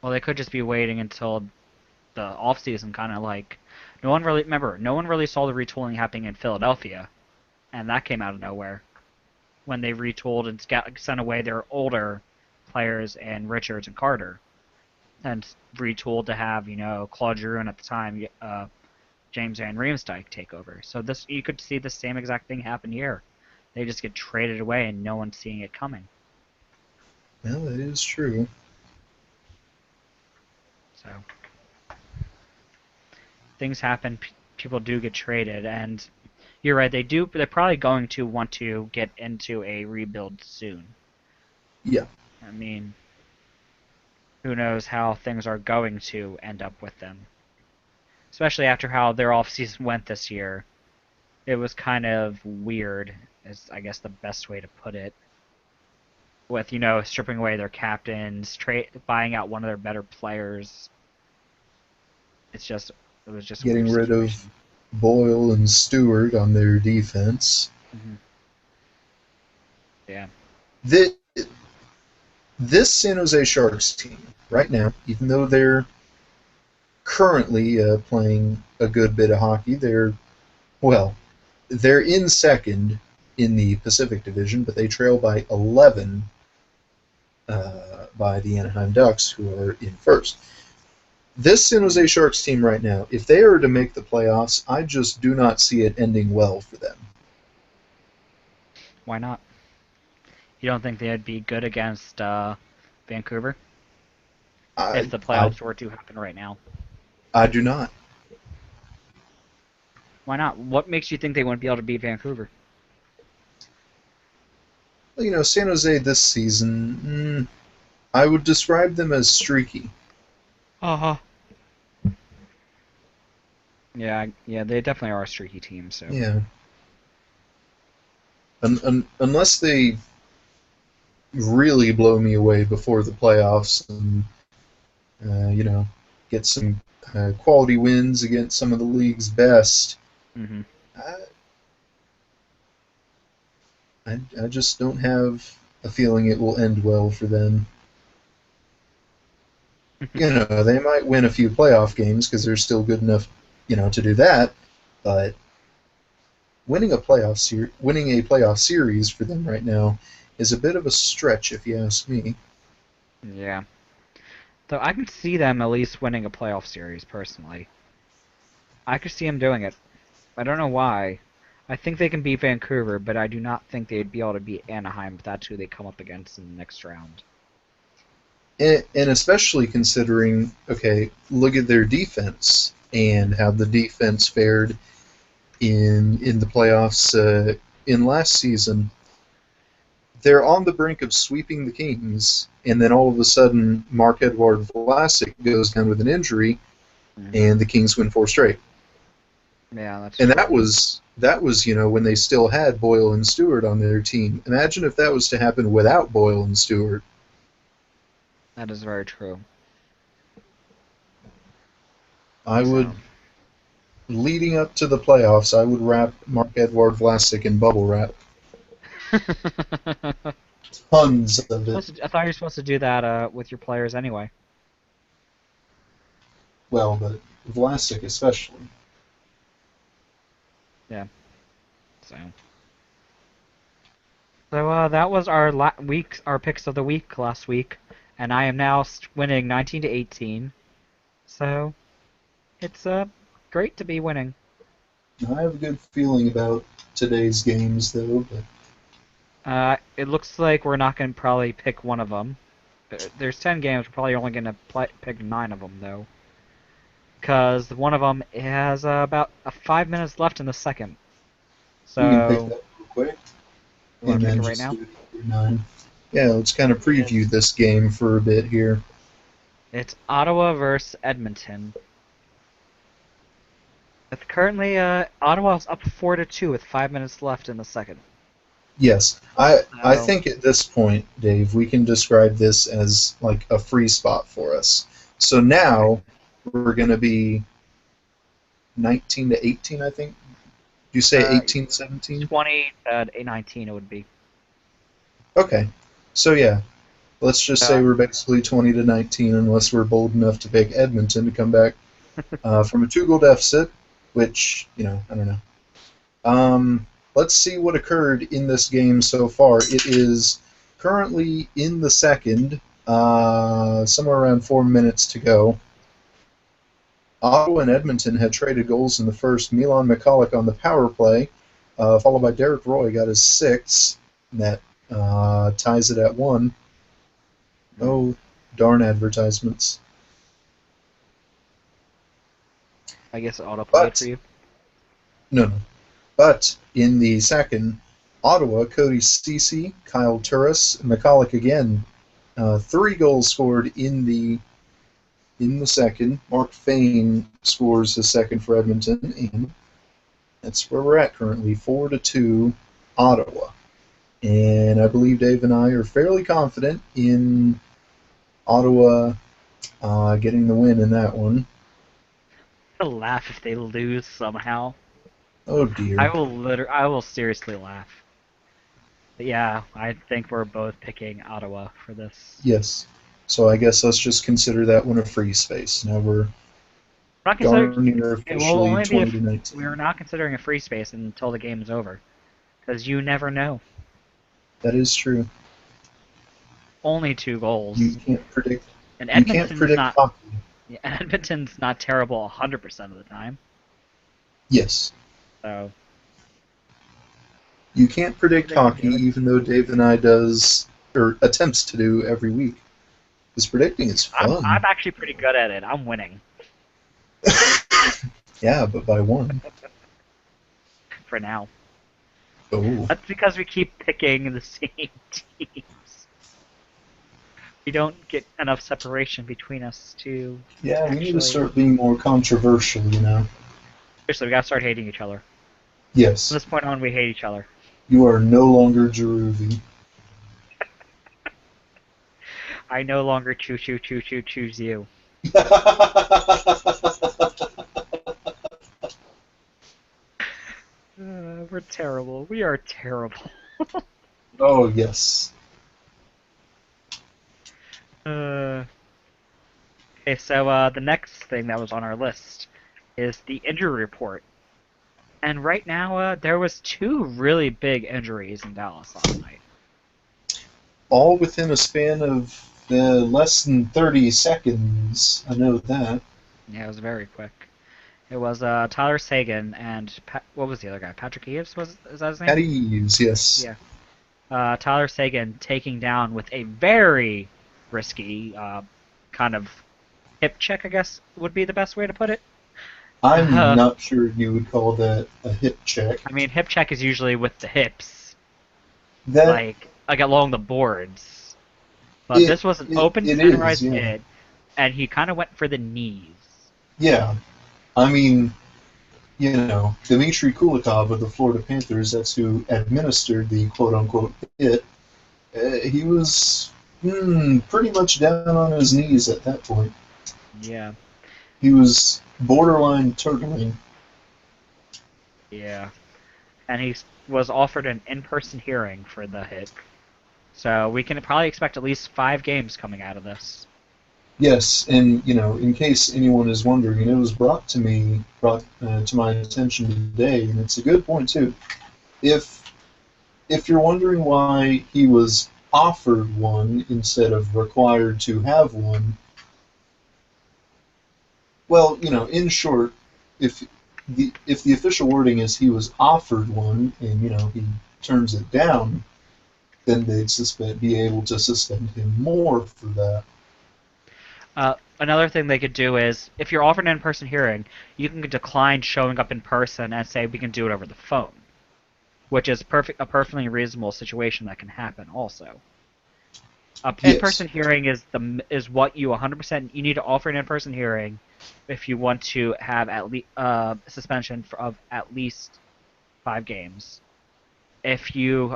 Speaker 1: Well, they could just be waiting until the off season, kind of like no one really saw the retooling happening in Philadelphia, and that came out of nowhere when they retooled and sent away their older players and Richards and Carter, and retooled to have Claude Giroux and at the time James Van Riemsdyk take over. So this you could see the same exact thing happen here. They just get traded away and no one's seeing it coming.
Speaker 2: Well, that is true.
Speaker 1: So things happen. People do get traded, and you're right. They do. They're probably going to want to get into a rebuild soon.
Speaker 2: Yeah.
Speaker 1: I mean, who knows how things are going to end up with them. especially after how their off season went this year. It was kind of weird, is I guess the best way to put it. With stripping away their captains, buying out one of their better players. It was just a
Speaker 2: Getting
Speaker 1: weird
Speaker 2: rid of
Speaker 1: situation.
Speaker 2: Boyle and Stewart on their defense.
Speaker 1: Hmm. Yeah.
Speaker 2: This, this San Jose Sharks team, right now, even though they're currently playing a good bit of hockey, well, they're in second in the Pacific Division, but they trail by 11 by the Anaheim Ducks, who are in first. This San Jose Sharks team right now, if they are to make the playoffs, I just do not see it ending well for them.
Speaker 1: Why not? You don't think they'd be good against Vancouver if
Speaker 2: I,
Speaker 1: the
Speaker 2: I,
Speaker 1: playoffs were to happen right now?
Speaker 2: I do not.
Speaker 1: Why not? What makes you think they wouldn't be able to beat Vancouver?
Speaker 2: San Jose this season, I would describe them as streaky.
Speaker 1: Uh-huh. Yeah, they definitely are a streaky team, so.
Speaker 2: Yeah. Unless they really blow me away before the playoffs and, get some quality wins against some of the league's best,
Speaker 1: Hmm.
Speaker 2: I, I just don't have a feeling it will end well for them. They might win a few playoff games because they're still good enough, to do that, but winning a playoff series for them right now is a bit of a stretch, if you ask me.
Speaker 1: Yeah. Though I can see them at least winning a playoff series, personally. I could see them doing it. I don't know why. I think they can beat Vancouver, but I do not think they'd be able to beat Anaheim if that's who they come up against in the next round.
Speaker 2: And especially considering, okay, look at their defense and how the defense fared in the playoffs in last season. They're on the brink of sweeping the Kings, and then all of a sudden, Marc-Edouard Vlasic goes down with an injury,
Speaker 1: Hmm.
Speaker 2: and the Kings win four straight.
Speaker 1: Yeah, that's
Speaker 2: And
Speaker 1: true.
Speaker 2: that was when they still had Boyle and Stewart on their team. Imagine if that was to happen without Boyle and Stewart.
Speaker 1: That is very true.
Speaker 2: I would,
Speaker 1: So.
Speaker 2: leading up to the playoffs, I would wrap Marc-Edouard Vlasic in bubble wrap. Tons of it.
Speaker 1: I thought you were supposed to do that with your players anyway.
Speaker 2: Well, but Vlasic especially.
Speaker 1: Yeah. So. So that was our our picks of the week last week, and I am now winning 19 to 18. So it's great to be winning.
Speaker 2: I have a good feeling about today's games, though. But
Speaker 1: It looks like we're not going to probably pick one of them. There's 10 games. We're probably only going to pick 9 of them though, because one of them has about 5 minutes left in the second.
Speaker 2: we can pick
Speaker 1: So
Speaker 2: that real quick
Speaker 1: you want
Speaker 2: and
Speaker 1: to pick
Speaker 2: then
Speaker 1: it right
Speaker 2: just
Speaker 1: now?
Speaker 2: do it for nine. Yeah, let's kind of preview this game for a bit here.
Speaker 1: It's Ottawa versus Edmonton. It's currently Ottawa's up 4-2 with 5 minutes left in the second.
Speaker 2: Yes, I
Speaker 1: So
Speaker 2: think at this point, Dave, we can describe this as like a free spot for us. So
Speaker 1: okay,
Speaker 2: now we're going to be 19 to 18, I think. Do you say
Speaker 1: uh,
Speaker 2: 18 17?
Speaker 1: 20 19 it would be.
Speaker 2: Okay. So yeah, let's just say
Speaker 1: Uh,
Speaker 2: we're basically 20 to 19 unless we're bold enough to pick Edmonton to come back from a two-goal deficit, which, I don't know. Let's see what occurred in this game so far. It is currently in the second, somewhere around 4 minutes to go. Ottawa and Edmonton had traded goals in the first. Milan Michalek on the power play, followed by Derek Roy, got his sixth. And that ties it at 1. Oh, darn advertisements.
Speaker 1: I guess auto played for
Speaker 2: But,
Speaker 1: you.
Speaker 2: no. But in the second, Ottawa, Cody Ceci, Kyle Turris, Michalek again. 3 goals scored in the in the second. Mark Fain scores his second for Edmonton, and that's where we're at currently, 4-2 Ottawa. And I believe Dave and I are fairly confident in Ottawa getting the win in that one.
Speaker 1: I'll laugh if they lose somehow.
Speaker 2: Oh dear.
Speaker 1: I will seriously laugh. But yeah, I think we're both picking Ottawa for this.
Speaker 2: Yes. So I guess let's just consider that one a free space. Now we're
Speaker 1: We're not
Speaker 2: darn
Speaker 1: considering,
Speaker 2: near
Speaker 1: it will
Speaker 2: officially
Speaker 1: only be
Speaker 2: 20 to 19.
Speaker 1: we're not considering a free space until the game is over, because you never know.
Speaker 2: That is true.
Speaker 1: Only 2 goals,
Speaker 2: You can't predict.
Speaker 1: and
Speaker 2: You can't predict hockey.
Speaker 1: Edmonton's not terrible 100% of the time.
Speaker 2: Yes.
Speaker 1: So
Speaker 2: You can't predict
Speaker 1: They can
Speaker 2: hockey,
Speaker 1: do it.
Speaker 2: even though Dave and I does or attempts to do every week. Because predicting is fun.
Speaker 1: I'm actually pretty good at it. I'm winning
Speaker 2: Yeah, but by one.
Speaker 1: for now.
Speaker 2: Oh.
Speaker 1: That's because we keep picking the same teams. We don't get enough separation between us to.
Speaker 2: Yeah, we need to
Speaker 1: actually-
Speaker 2: start being more controversial, you know.
Speaker 1: Seriously, we gotta start hating each other.
Speaker 2: Yes.
Speaker 1: From this point on, we hate each other.
Speaker 2: You are no longer Jeruvi.
Speaker 1: I no longer choose you. We're terrible. We are terrible.
Speaker 2: Oh, yes.
Speaker 1: Okay, so the next thing that was on our list is the injury report. And right now, there was 2 really big injuries in Dallas last night.
Speaker 2: All within a span of less than 30 seconds. I know that.
Speaker 1: Yeah, it was very quick. It was Tyler Sagan and what was the other guy? Patrick Eaves, is that his name?
Speaker 2: Patty Eaves, yes.
Speaker 1: Yeah. Tyler Sagan taking down with a very risky kind of hip check, I guess would be the best way to put it.
Speaker 2: I'm not sure you would call that a hip check.
Speaker 1: I mean, hip check is usually with the hips,
Speaker 2: That
Speaker 1: like along the boards. But this was an open centerized hit, and he kind of went for the knees.
Speaker 2: Yeah. I mean, you know, Dmitry Kulikov of the Florida Panthers, that's who administered the quote-unquote hit, he was pretty much down on his knees at that point.
Speaker 1: Yeah.
Speaker 2: He was borderline turtling.
Speaker 1: Yeah. And he was offered an in-person hearing for the hit. So we can probably expect at least 5 games coming out of this.
Speaker 2: Yes, and you know, in case anyone is wondering, it was brought to my attention today, and it's a good point too. If you're wondering why he was offered one instead of required to have one, well, you know, in short, if the official wording is he was offered one, and you know he turns it down, then they'd be able to suspend him more for that.
Speaker 1: Another thing they could do is, if you're offered an in-person hearing, you can decline showing up in person and say we can do it over the phone, which is a perfectly reasonable situation that can happen also. In-person hearing is what you 100% you need to offer an in-person hearing if you want to have at least suspension of at least 5 games. If you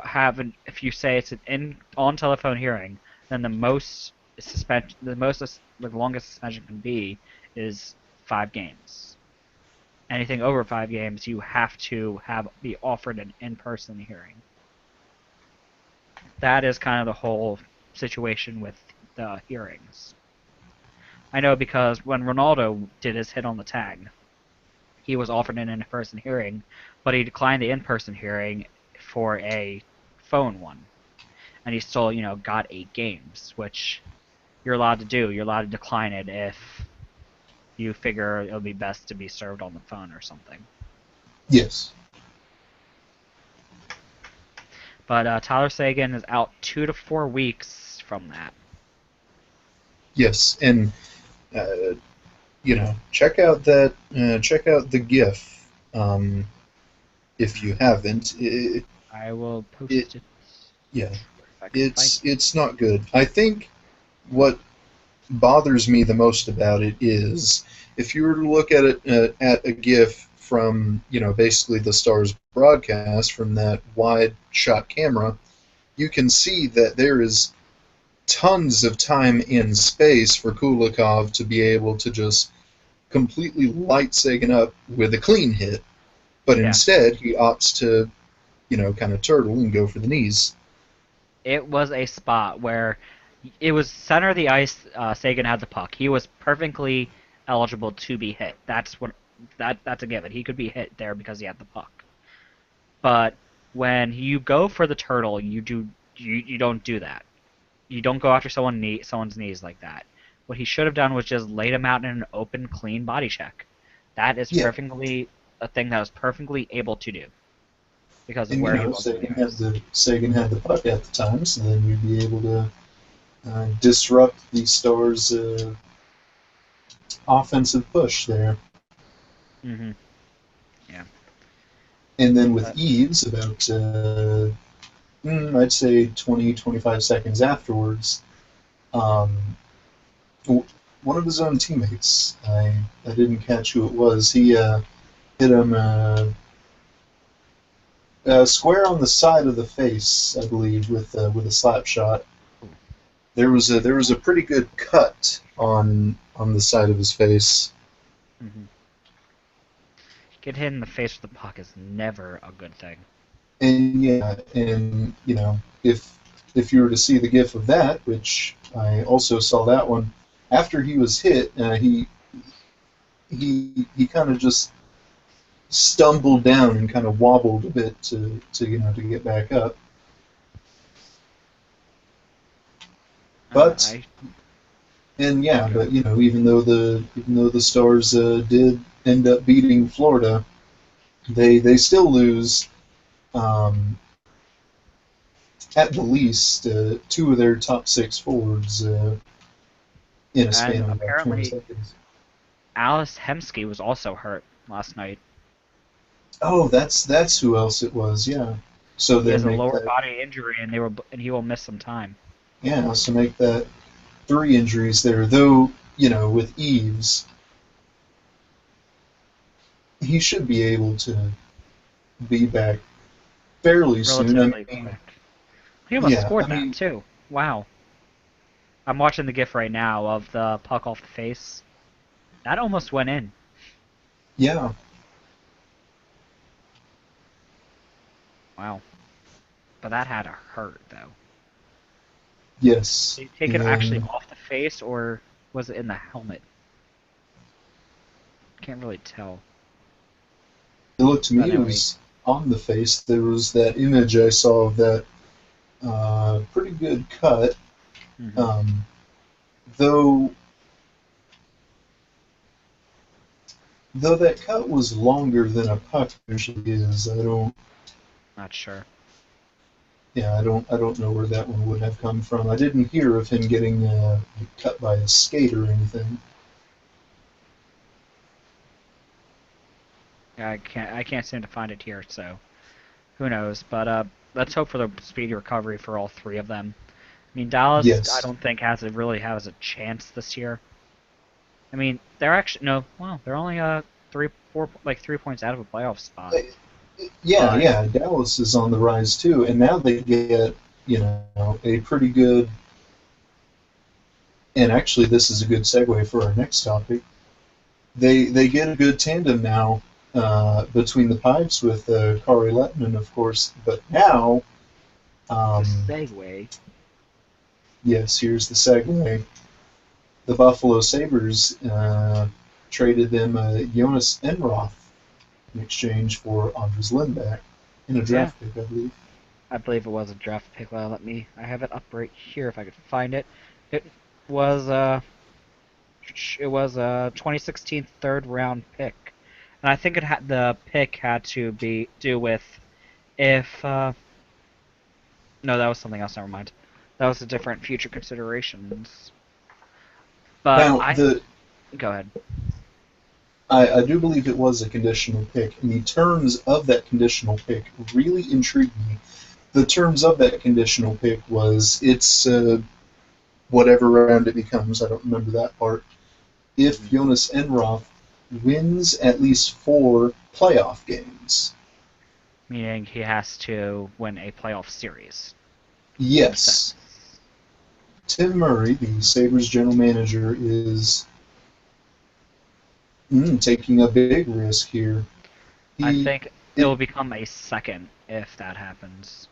Speaker 1: say it's an on telephone hearing, then the longest suspension can be is 5 games. Anything over 5 games, you have to be offered an in-person hearing. That is kind of the whole situation with the hearings. I know because when Ronaldo did his hit on the tag, he was offered an in-person hearing, but he declined the in-person hearing for a phone one. And he still, got 8 games, which you're allowed to do. You're allowed to decline it if you figure it'll be best to be served on the phone or something.
Speaker 2: Yes.
Speaker 1: But Tyler Sagan is out 2 to 4 weeks from that.
Speaker 2: Yes, and check out the GIF if you haven't.
Speaker 1: I will post it.
Speaker 2: Yeah, it's not good. I think what bothers me the most about it is if you were to look at it at a GIF from basically the Stars broadcast from that wide shot camera, you can see that there is tons of time in space for Kulikov to be able to just completely light Sagan up with a clean hit, but
Speaker 1: Yeah.
Speaker 2: instead he opts to kind of turtle and go for the knees.
Speaker 1: It was a spot where it was center of the ice. Sagan had the puck. He was perfectly eligible to be hit. That's a given. He could be hit there because he had the puck. But when you go for the turtle, you don't do that. You don't go after someone's knees like that. What he should have done was just laid him out in an open, clean body check. That is
Speaker 2: Yeah,
Speaker 1: perfectly a thing that was perfectly able to do because of
Speaker 2: and
Speaker 1: where he was on the ice.
Speaker 2: Sagan had the puck at the time, so then you'd be able to disrupt the Stars' offensive push there.
Speaker 1: Mm-hmm. Yeah.
Speaker 2: And then with
Speaker 1: But
Speaker 2: Eves, about I'd say 20, 25 seconds afterwards, um, one of his own teammates, I didn't catch who it was, he hit him square on the side of the face, I believe, with a slap shot. There was a pretty good cut on the side of his face.
Speaker 1: mm-hmm. Get hit in the face with the puck is never a good thing.
Speaker 2: And yeah, and if you were to see the GIF of that, which I also saw that one, after he was hit, he kind of just stumbled down and kind of wobbled a bit to get back up. But
Speaker 1: I
Speaker 2: and yeah,
Speaker 1: go.
Speaker 2: but even though the Stars did end up beating Florida, they still lose um, at the least two of their top six forwards in a span
Speaker 1: And
Speaker 2: of about 20
Speaker 1: apparently,
Speaker 2: seconds.
Speaker 1: Alice Hemsky was also hurt last night.
Speaker 2: Oh, that's who else it was. Yeah. So
Speaker 1: He has
Speaker 2: then
Speaker 1: a
Speaker 2: make
Speaker 1: lower
Speaker 2: that
Speaker 1: body injury, and he will miss some time.
Speaker 2: make that three injuries there. Though with Eves, he should be able to be back fairly soon. I
Speaker 1: Relatively
Speaker 2: mean,
Speaker 1: quick. He almost
Speaker 2: yeah.
Speaker 1: scored
Speaker 2: I
Speaker 1: that
Speaker 2: mean,
Speaker 1: too. Wow. I'm watching the GIF right now of the puck off the face. That almost went in.
Speaker 2: yeah.
Speaker 1: Wow. But that had to hurt though.
Speaker 2: Yes.
Speaker 1: Did he take it actually
Speaker 2: And
Speaker 1: off the face or was it in the helmet? Can't really tell.
Speaker 2: it looked to
Speaker 1: But
Speaker 2: me it
Speaker 1: anyway.
Speaker 2: was on the face. There was that image I saw of that pretty good cut.
Speaker 1: Mm-hmm.
Speaker 2: Um, though though that cut was longer than a puck usually is,
Speaker 1: Not sure.
Speaker 2: I don't know where that one would have come from. I didn't hear of him getting cut by a skate or anything.
Speaker 1: Yeah, I can't seem to find it here, so who knows? But let's hope for the speedy recovery for all three of them. I mean, Dallas, I
Speaker 2: Yes.
Speaker 1: don't think really has a chance this year. I mean, they're actually no, well, they're only 3 points out of a playoff spot.
Speaker 2: Yeah,
Speaker 1: But
Speaker 2: yeah. Dallas is on the rise too, and now they get a pretty good. And actually, this is a good segue for our next topic. They get a good tandem now between the pipes with Kari Lettman, of course. But now,
Speaker 1: the
Speaker 2: um,
Speaker 1: segue,
Speaker 2: yes, here's the segue. The Buffalo Sabres traded them Jonas Enroth in exchange for Anders Lindback in a
Speaker 1: yeah,
Speaker 2: draft pick, I believe.
Speaker 1: I believe it was a draft pick. Well, I have it up right here if I could find it. It was a 2016 third round pick, and I think the pick had to be do with if no, that was something else. Never mind. That was a different future considerations. But
Speaker 2: Now,
Speaker 1: I go ahead.
Speaker 2: I do believe it was a conditional pick, and the terms of that conditional pick really intrigued me. The terms of that conditional pick was whatever round it becomes. I don't remember that part. If
Speaker 1: Mhm.
Speaker 2: Jonas Enroth wins at least 4 playoff games.
Speaker 1: Meaning he has to win a playoff series. Makes
Speaker 2: Yes,
Speaker 1: sense.
Speaker 2: Tim Murray, the Sabres general manager, is taking a big risk here.
Speaker 1: I
Speaker 2: He,
Speaker 1: think it
Speaker 2: it,
Speaker 1: will become a second if that happens.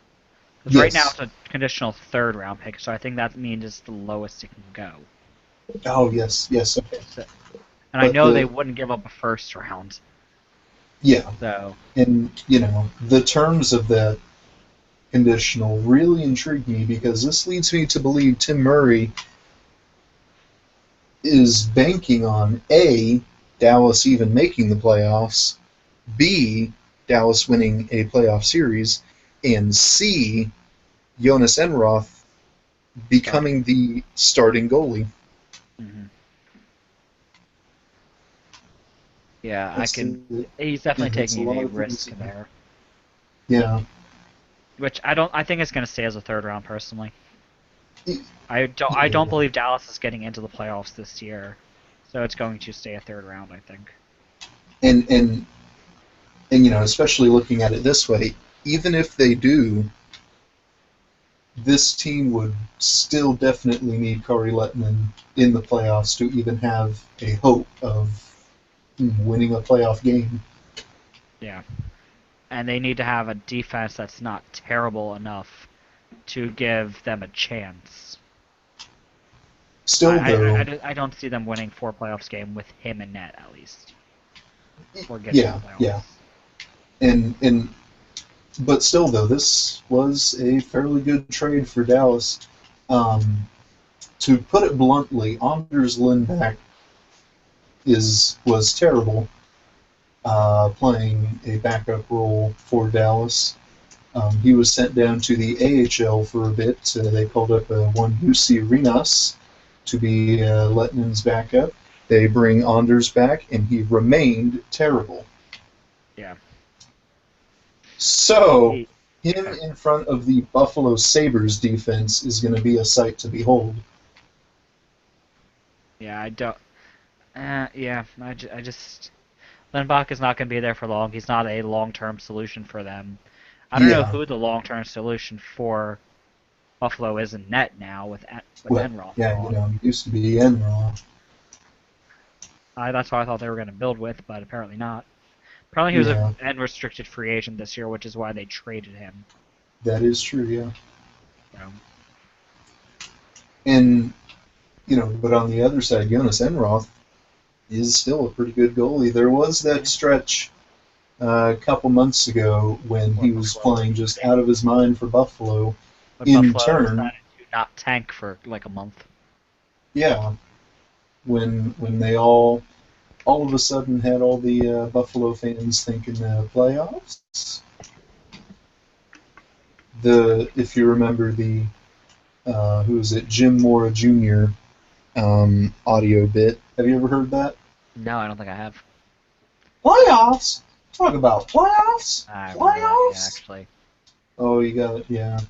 Speaker 1: Because right now
Speaker 2: yes.
Speaker 1: it's a conditional third round pick, so I think that means it's the lowest it can go.
Speaker 2: Oh, yes, yes. Okay.
Speaker 1: So, and I
Speaker 2: But
Speaker 1: know they
Speaker 2: the
Speaker 1: wouldn't give up a first round.
Speaker 2: yeah,
Speaker 1: So
Speaker 2: and the terms of that conditional really intrigue me because this leads me to believe Tim Murray is banking on A, Dallas even making the playoffs, B, Dallas winning a playoff series, and C, Jonas Enroth
Speaker 1: starting.
Speaker 2: becoming the starting goalie.
Speaker 1: Hmm. Yeah, I
Speaker 2: That's
Speaker 1: can.
Speaker 2: it.
Speaker 1: He's
Speaker 2: Yeah,
Speaker 1: definitely
Speaker 2: it's a
Speaker 1: taking
Speaker 2: lot
Speaker 1: a
Speaker 2: of things.
Speaker 1: risk there,
Speaker 2: Yeah,
Speaker 1: which I don't. I think it's going to stay as a third round personally.
Speaker 2: yeah,
Speaker 1: I don't. I don't believe Dallas is getting into the playoffs this year, so it's going to stay a third round. I think.
Speaker 2: and especially looking at it this way, even if they do, this team would still definitely need Kari Lettinen in the playoffs to even have a hope of winning a playoff game.
Speaker 1: Yeah, and they need to have a defense that's not terrible enough to give them a chance.
Speaker 2: Still, though,
Speaker 1: I don't see them winning 4 playoffs game with him in net at least, or getting to the
Speaker 2: yeah, yeah,
Speaker 1: playoffs.
Speaker 2: and but still, though, this was a fairly good trade for Dallas. Um, to put it bluntly, Anders Lindback was terrible, playing a backup role for Dallas. He was sent down to the AHL for a bit. They called up one UC Arenas to be Letnin's backup. They bring Anders back, and he remained terrible.
Speaker 1: Yeah.
Speaker 2: So,
Speaker 1: He,
Speaker 2: him in front of the Buffalo Sabres defense is going to be a sight to behold.
Speaker 1: yeah, I don't. Yeah, I just Lindbach is not going to be there for long. He's not a long-term solution for them. I don't know
Speaker 2: Yeah,
Speaker 1: who the long-term solution for Buffalo is in net now with
Speaker 2: well,
Speaker 1: Enroth
Speaker 2: yeah,
Speaker 1: gone.
Speaker 2: he used to be Enron.
Speaker 1: That's what I thought they were going to build with, but apparently not. Apparently he was
Speaker 2: Yeah,
Speaker 1: an unrestricted free agent this year, which is why they traded him.
Speaker 2: that is true. Yeah,
Speaker 1: So,
Speaker 2: and but on the other side, Jonas Enroth is still a pretty good goalie. There was that
Speaker 1: yeah,
Speaker 2: stretch a couple months ago when
Speaker 1: or
Speaker 2: he was
Speaker 1: Buffalo
Speaker 2: playing just out of his mind for Buffalo.
Speaker 1: when
Speaker 2: In
Speaker 1: Buffalo
Speaker 2: turn,
Speaker 1: decided to not tank for like a month.
Speaker 2: yeah, when they all of a sudden had all the Buffalo fans thinking playoffs. The if you remember the who is it, Jim Mora Jr. Audio bit. Have you ever heard that?
Speaker 1: No, I don't think I have.
Speaker 2: Playoffs? Talk about playoffs?
Speaker 1: I remember that. Yeah,
Speaker 2: Playoffs?
Speaker 1: actually.
Speaker 2: Oh, you got it. Yeah.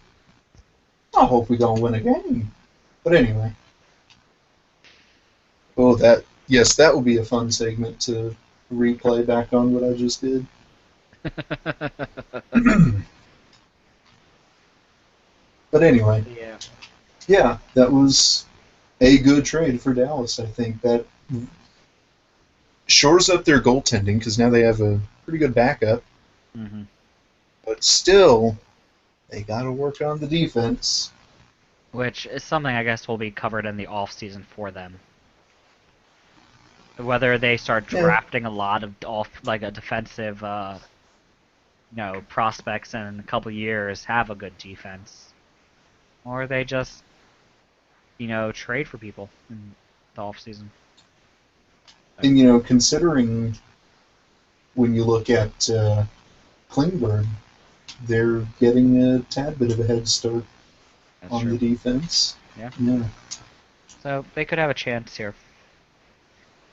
Speaker 2: I hope we gonna win a game. But anyway, oh that yes, that will be a fun segment to replay back on what I just did. But anyway,
Speaker 1: Yeah.
Speaker 2: yeah, that was a good trade for Dallas. I think that shores up their goaltending because now they have a pretty good backup.
Speaker 1: Hmm.
Speaker 2: But still, they got to work on the defense.
Speaker 1: Which is something I guess will be covered in the off season for them. Whether they start
Speaker 2: Yeah,
Speaker 1: drafting a lot of off like a defensive, prospects and in a couple years have a good defense, or they just trade for people in the off season. So
Speaker 2: and considering when you look at Klingberg, they're getting a tad bit of a head start
Speaker 1: that's
Speaker 2: on the
Speaker 1: true.
Speaker 2: defense.
Speaker 1: Yeah.
Speaker 2: Yeah,
Speaker 1: So they could have a chance here.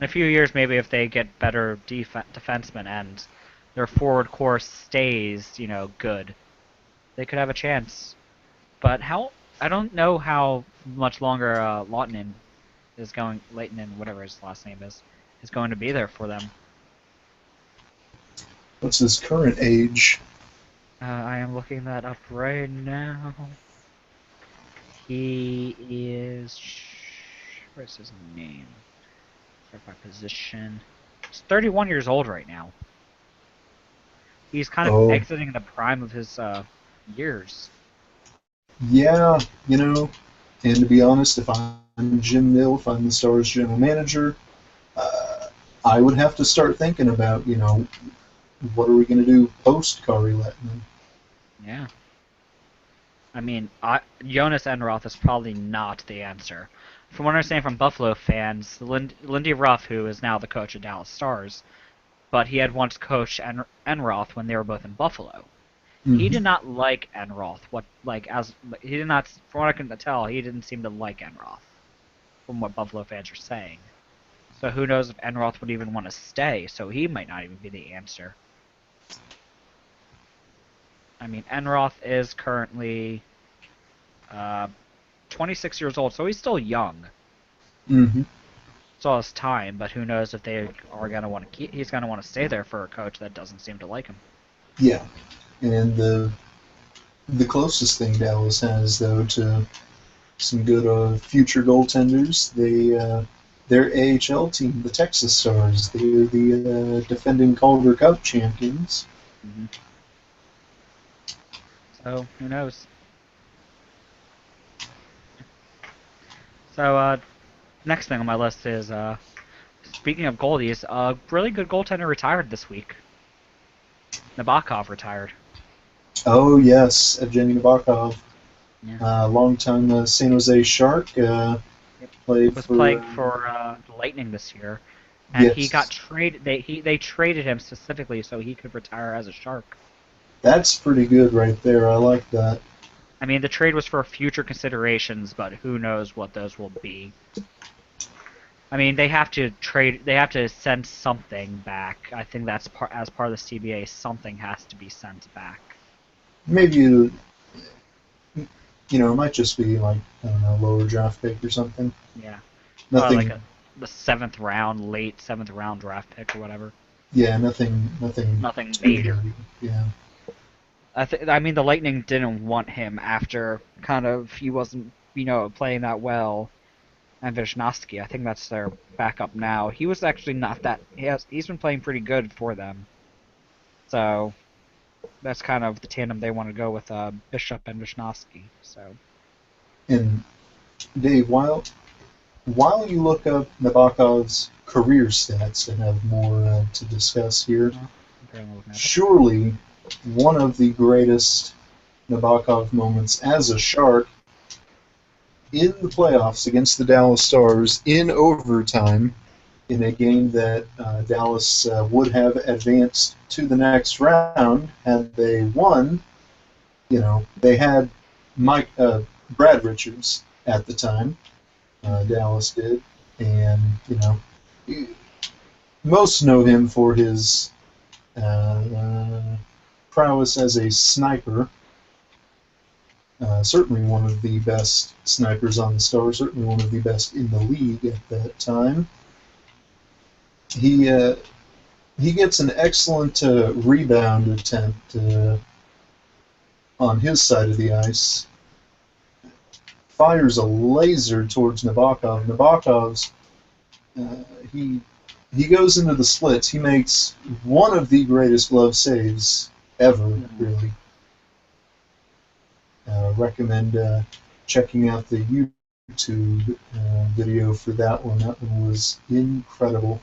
Speaker 1: In a few years, maybe if they get better defensemen and their forward core stays, good, they could have a chance. But how I don't know how much longer Lawton is going, Leighton, whatever his last name is going to be there for them.
Speaker 2: What's his current age?
Speaker 1: I am looking that up right now. He is. Where's his name? Start by position. He's 31 years old right now. He's kind of
Speaker 2: Oh,
Speaker 1: exiting the prime of his years.
Speaker 2: yeah, you know, and to be honest, if I'm Jim Mill, if I'm the Stars general manager, uh, I would have to start thinking about, what are we going to do post Kari Lettman?
Speaker 1: Yeah. I mean, Jonas Enroth is probably not the answer. From what I understand from Buffalo fans, Lindy Ruff, who is now the coach of Dallas Stars, but he had once coached Enroth when they were both in Buffalo. He
Speaker 2: Mm-hmm.
Speaker 1: did not like Enroth. He did not, from what I can tell, he didn't seem to like Enroth, from what Buffalo fans are saying. So who knows if Enroth would even want to stay? So he might not even be the answer. I mean, Enroth is currently uh, 26 years old, so he's still young.
Speaker 2: Mm-hmm.
Speaker 1: It's all his time, but who knows if they are gonna want to keep? He's gonna want to stay there for a coach that doesn't seem to like him.
Speaker 2: Yeah, and the closest thing Dallas has though to some good future goaltenders, their AHL team, the Texas Stars, they're the defending Calder Cup champions.
Speaker 1: Hmm. So who knows? So next thing on my list is speaking of goalies, a really good goaltender retired this week. Nabokov retired.
Speaker 2: Oh yes, Evgeny Nabokov,
Speaker 1: Yeah.
Speaker 2: longtime San Jose Shark,
Speaker 1: Yep.
Speaker 2: played
Speaker 1: Was
Speaker 2: for
Speaker 1: playing for the Lightning this year, and he got
Speaker 2: yes.
Speaker 1: traded. They traded him specifically so he could retire as a Shark.
Speaker 2: That's pretty good right there. I like that.
Speaker 1: I mean, the trade was for future considerations, but who knows what those will be. I mean, they have to trade. They have to send something back. I think that's as part of the CBA. Something has to be sent back.
Speaker 2: Maybe it might just be like I don't know, lower draft pick or something.
Speaker 1: Yeah, probably like
Speaker 2: Nothing.
Speaker 1: the seventh round, late seventh round draft pick or whatever.
Speaker 2: Yeah, nothing
Speaker 1: Nothing
Speaker 2: too
Speaker 1: major.
Speaker 2: dirty. Yeah.
Speaker 1: I mean, the Lightning didn't want him after kind of he wasn't playing that well. And Vishnowsky, I think that's their backup now. He was actually not that. He's been playing pretty good for them. So that's kind of the tandem they want to go with Bishop and Vishnowsky. So
Speaker 2: And Dave, while you look up Nabokov's career stats and have more to discuss here,
Speaker 1: I'm currently looking at it.
Speaker 2: surely one of the greatest Nabokov moments as a Shark in the playoffs against the Dallas Stars in overtime in a game that Dallas would have advanced to the next round had they won. They had Brad Richards at the time. Dallas did, and most know him for his prowess as a sniper. Certainly one of the best snipers on the Stars, certainly one of the best in the league at that time. He he gets an excellent rebound attempt on his side of the ice. Fires a laser towards Nabokov. Nabokov's he goes into the splits. He makes one of the greatest glove saves ever, really. Recommend checking out the YouTube video for that one. That one was incredible.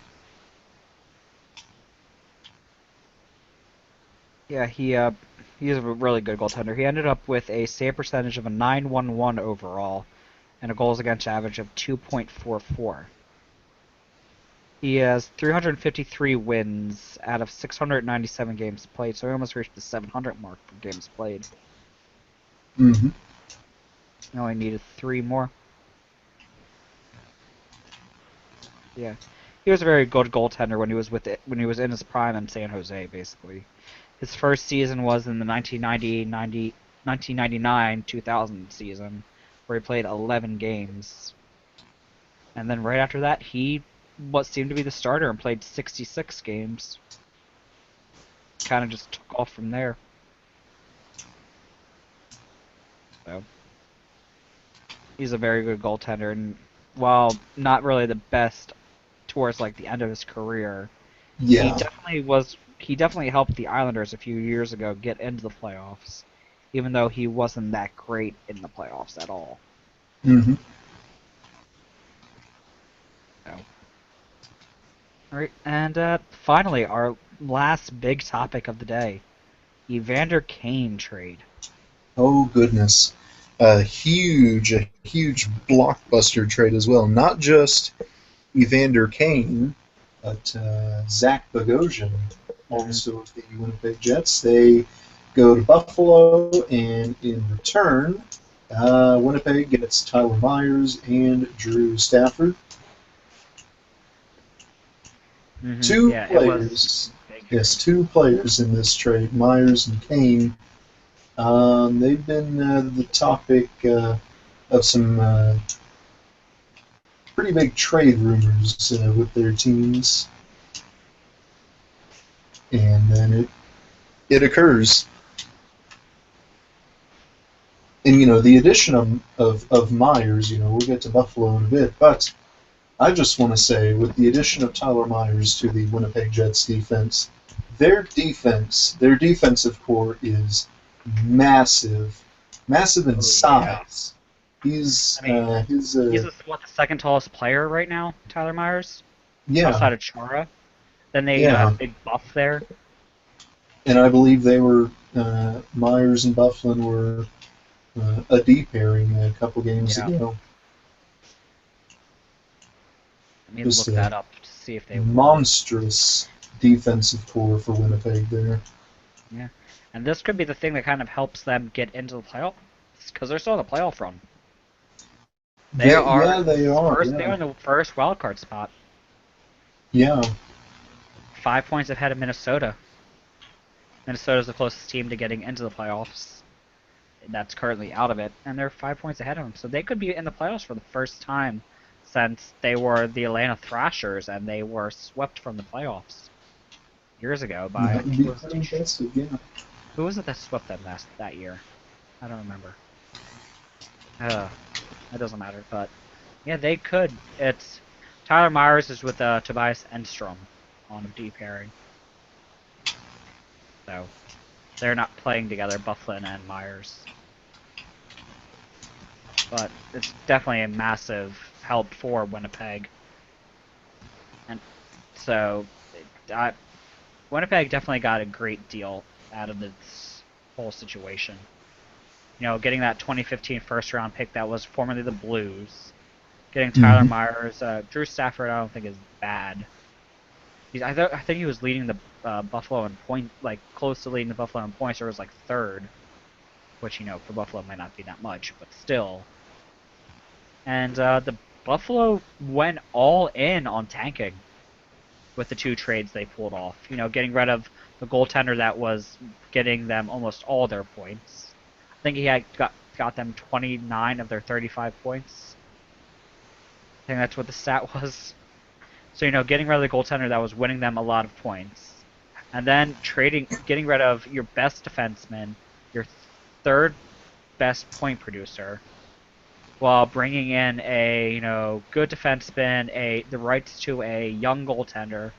Speaker 1: Yeah, he's a really good goaltender. He ended up with a save percentage of a 9.11 overall and a goals against average of 2.44. He has 353 wins out of 697 games played, so he almost reached the 700 mark for games played.
Speaker 2: Mm-hmm.
Speaker 1: He only needed 3 more. Yeah, he was a very good goaltender when he was in his prime in San Jose. Basically, his first season was in the 1999-2000 season, where he played 11 games. And then right after that, he what seemed to be the starter and played 66 games. Kind of just took off from there. So he's a very good goaltender, and while not really the best towards like the end of his career, he
Speaker 2: Yeah.
Speaker 1: definitely was. He definitely helped the Islanders a few years ago get into the playoffs, even though he wasn't that great in the playoffs at all.
Speaker 2: Hmm.
Speaker 1: So, all right, and finally, our last big topic of the day: Evander Kane trade.
Speaker 2: Oh goodness, a huge blockbuster trade as well. Not just Evander Kane, but Zach Bogosian,
Speaker 1: Hmm.
Speaker 2: also of the Winnipeg Jets. They go to Buffalo, and in return, Winnipeg gets Tyler Myers and Drew Stafford. Two
Speaker 1: Yeah, it was
Speaker 2: players,
Speaker 1: a big
Speaker 2: yes,
Speaker 1: trade.
Speaker 2: two players in this trade, Myers and Kane. They've been the topic of some pretty big trade rumors with their teams, and then it occurs. And the addition of Myers, we'll get to Buffalo in a bit, but I just want to say, with the addition of Tyler Myers to the Winnipeg Jets defense, their defensive core is massive, massive in
Speaker 1: Oh yeah.
Speaker 2: size. He's
Speaker 1: I mean,
Speaker 2: his
Speaker 1: he's what the second tallest player right now, Tyler Myers,
Speaker 2: yeah,
Speaker 1: outside of Chara. Then they,
Speaker 2: yeah,
Speaker 1: have Big Buff there.
Speaker 2: and I believe they were Myers and Bufflin were a D pairing a couple games
Speaker 1: Yeah,
Speaker 2: ago.
Speaker 1: let me
Speaker 2: Just
Speaker 1: look
Speaker 2: a
Speaker 1: that up to see if they were.
Speaker 2: monstrous defensive core for Winnipeg there.
Speaker 1: Yeah, and this could be the thing that kind of helps them get into the playoffs because they're still in the playoff run. They
Speaker 2: Yeah,
Speaker 1: are
Speaker 2: they are.
Speaker 1: first. They're
Speaker 2: Yeah,
Speaker 1: in the first wild card spot,
Speaker 2: yeah,
Speaker 1: 5 points ahead of Minnesota. Minnesota's the closest team to getting into the playoffs. That's currently out of it, and they're 5 points ahead of them. So they could be in the playoffs for the first time since they were the Atlanta Thrashers and they were swept from the playoffs years ago by I
Speaker 2: that would
Speaker 1: think it
Speaker 2: be
Speaker 1: was
Speaker 2: pretty impressive. Yeah,
Speaker 1: who was it that swept them that year? I don't remember. Uh, it doesn't matter, but yeah, they could. It's Tyler Myers is with Tobias Enstrom on a D pairing, so they're not playing together, Bufflin and Myers. But it's definitely a massive help for Winnipeg, and so I, Winnipeg definitely got a great deal out of this whole situation. Getting that 2015 first round pick that was formerly the Blues, getting Tyler
Speaker 2: hmm
Speaker 1: Myers, Drew Stafford, I don't think is bad. I think he was leading the Buffalo in point, like close to leading the Buffalo in points, or was like third, which for Buffalo might not be that much, but still. And the Buffalo went all in on tanking with the two trades they pulled off. Getting rid of the goaltender that was getting them almost all their points. I think he had got them 29 of their 35 points. I think that's what the stat was. So getting rid of the goaltender that was winning them a lot of points, and then getting rid of your best defenseman, your third best point producer, while bringing in a good defenseman, the rights to a young goaltender,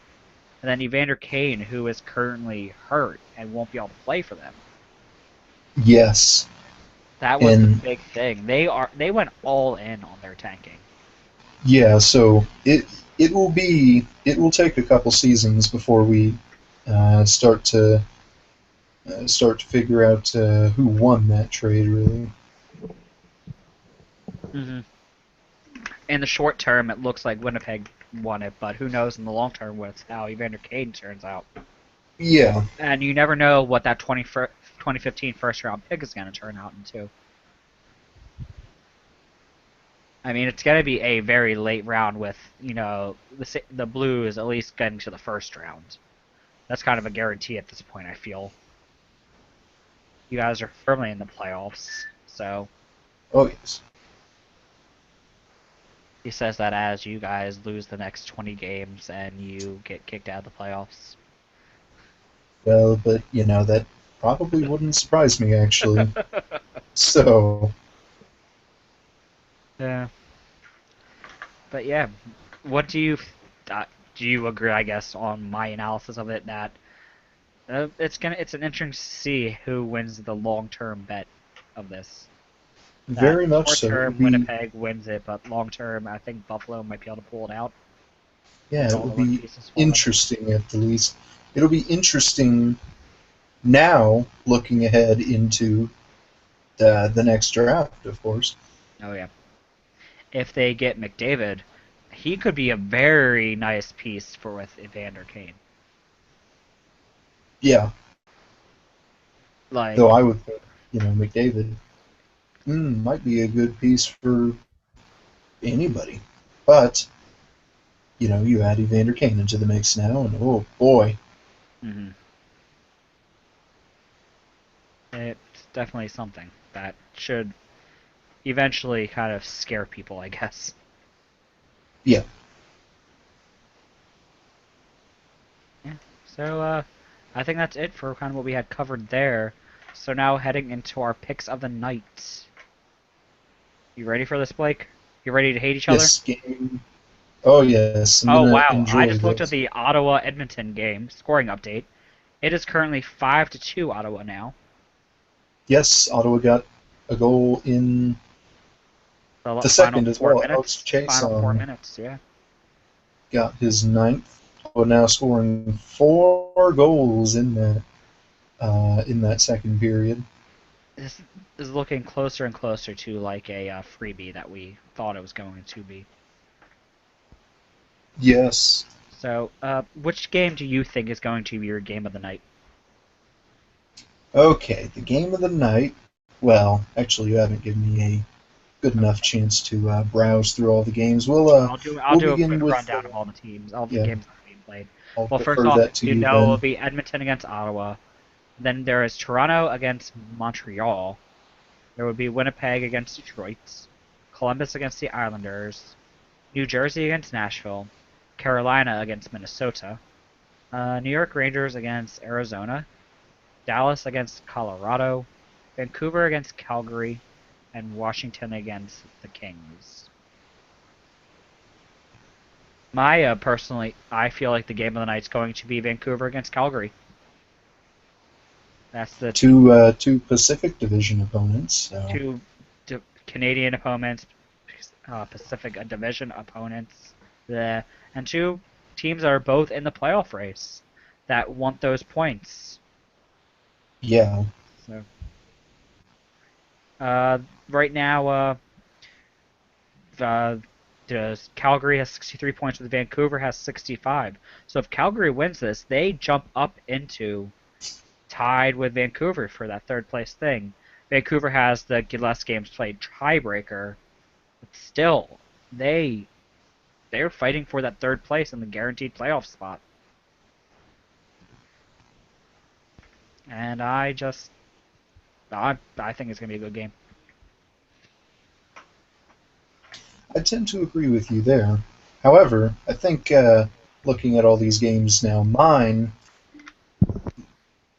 Speaker 1: and then Evander Kane, who is currently hurt and won't be able to play for them.
Speaker 2: yes,
Speaker 1: That was the
Speaker 2: and
Speaker 1: big thing. They went all in on their tanking.
Speaker 2: yeah. So it will take a couple seasons before we start to figure out who won that trade. Really,
Speaker 1: Hmm. In the short term, it looks like Winnipeg won it, but who knows in the long term with how Evander Kane turns out.
Speaker 2: yeah,
Speaker 1: And you never know what that 2015 first round pick is going to turn out into. I mean, it's going to be a very late round with, the Blues at least getting to the first round. That's kind of a guarantee at this point, I feel. You guys are firmly in the playoffs, so
Speaker 2: oh yes.
Speaker 1: He says that as you guys lose the next 20 games and you get kicked out of the playoffs.
Speaker 2: Well, but that probably wouldn't surprise me actually. So,
Speaker 1: Yeah. But yeah, what do you agree? I guess on my analysis of it that it's an interesting to see who wins the long term bet of this. That
Speaker 2: very much
Speaker 1: short
Speaker 2: so. It'll
Speaker 1: term
Speaker 2: be
Speaker 1: Winnipeg wins it, but long term I think Buffalo might be able to pull it out.
Speaker 2: Yeah,
Speaker 1: If
Speaker 2: it
Speaker 1: all
Speaker 2: will
Speaker 1: the right
Speaker 2: be
Speaker 1: pieces fall in.
Speaker 2: interesting at the least. It'll be interesting now looking ahead into the next draft, of course.
Speaker 1: Oh yeah. If they get McDavid, he could be a very nice piece for with Evander Kane.
Speaker 2: Yeah, though
Speaker 1: Like,
Speaker 2: I would think, McDavid might be a good piece for anybody. But, you add Evander Kane into the mix now, and oh boy.
Speaker 1: mhm. It's definitely something that should eventually kind of scare people, I guess.
Speaker 2: Yeah.
Speaker 1: Yeah. So, I think that's it for kind of what we had covered there. So now heading into our picks of the night. You ready for this, Blake? You ready to hate each other?
Speaker 2: Yes, game. Oh, yes, I'm
Speaker 1: Oh
Speaker 2: going to
Speaker 1: wow! I
Speaker 2: enjoy
Speaker 1: just looked at
Speaker 2: this.
Speaker 1: the Ottawa Edmonton game scoring update. It is currently 5-2 Ottawa now.
Speaker 2: Yes, Ottawa got a goal in
Speaker 1: The
Speaker 2: the
Speaker 1: final
Speaker 2: second as
Speaker 1: four
Speaker 2: well. Alex
Speaker 1: minutes. Final four
Speaker 2: Chason
Speaker 1: minutes. Yeah.
Speaker 2: got his ninth. Ottawa now scoring 4 goals in that second period.
Speaker 1: This is looking closer and closer to like a freebie that we thought it was going to be.
Speaker 2: Yes.
Speaker 1: So, which game do you think is going to be your game of the night?
Speaker 2: Okay, the game of the night. Well, actually, you haven't given me a good enough chance to browse through all the games.
Speaker 1: I'll
Speaker 2: We'll
Speaker 1: do a
Speaker 2: begin
Speaker 1: quick
Speaker 2: with
Speaker 1: rundown of all the teams, all the
Speaker 2: yeah.
Speaker 1: games that are being played.
Speaker 2: I'll
Speaker 1: Well, first
Speaker 2: defer
Speaker 1: off,
Speaker 2: that to
Speaker 1: you
Speaker 2: you
Speaker 1: know it'll
Speaker 2: then.
Speaker 1: be Edmonton against Ottawa. Then there is Toronto against Montreal. There would be Winnipeg against Detroit, Columbus against the Islanders, New Jersey against Nashville, Carolina against Minnesota, New York Rangers against Arizona, Dallas against Colorado, Vancouver against Calgary, and Washington against the Kings. My personally, I feel like the game of the night is going to be Vancouver against Calgary. That's the
Speaker 2: Two Pacific Division opponents. So
Speaker 1: two Canadian opponents, Pacific Division opponents, the and two teams that are both in the playoff race that want those points.
Speaker 2: yeah,
Speaker 1: So, right now, uh, Calgary has 63 points, with Vancouver has 65. So if Calgary wins this, they jump up into tied with Vancouver for that third place thing. Vancouver has the less games played tiebreaker, but still, they're fighting for that third place and the guaranteed playoff spot. And I think it's gonna be a good game.
Speaker 2: I tend to agree with you there. However, I think looking at all these games now,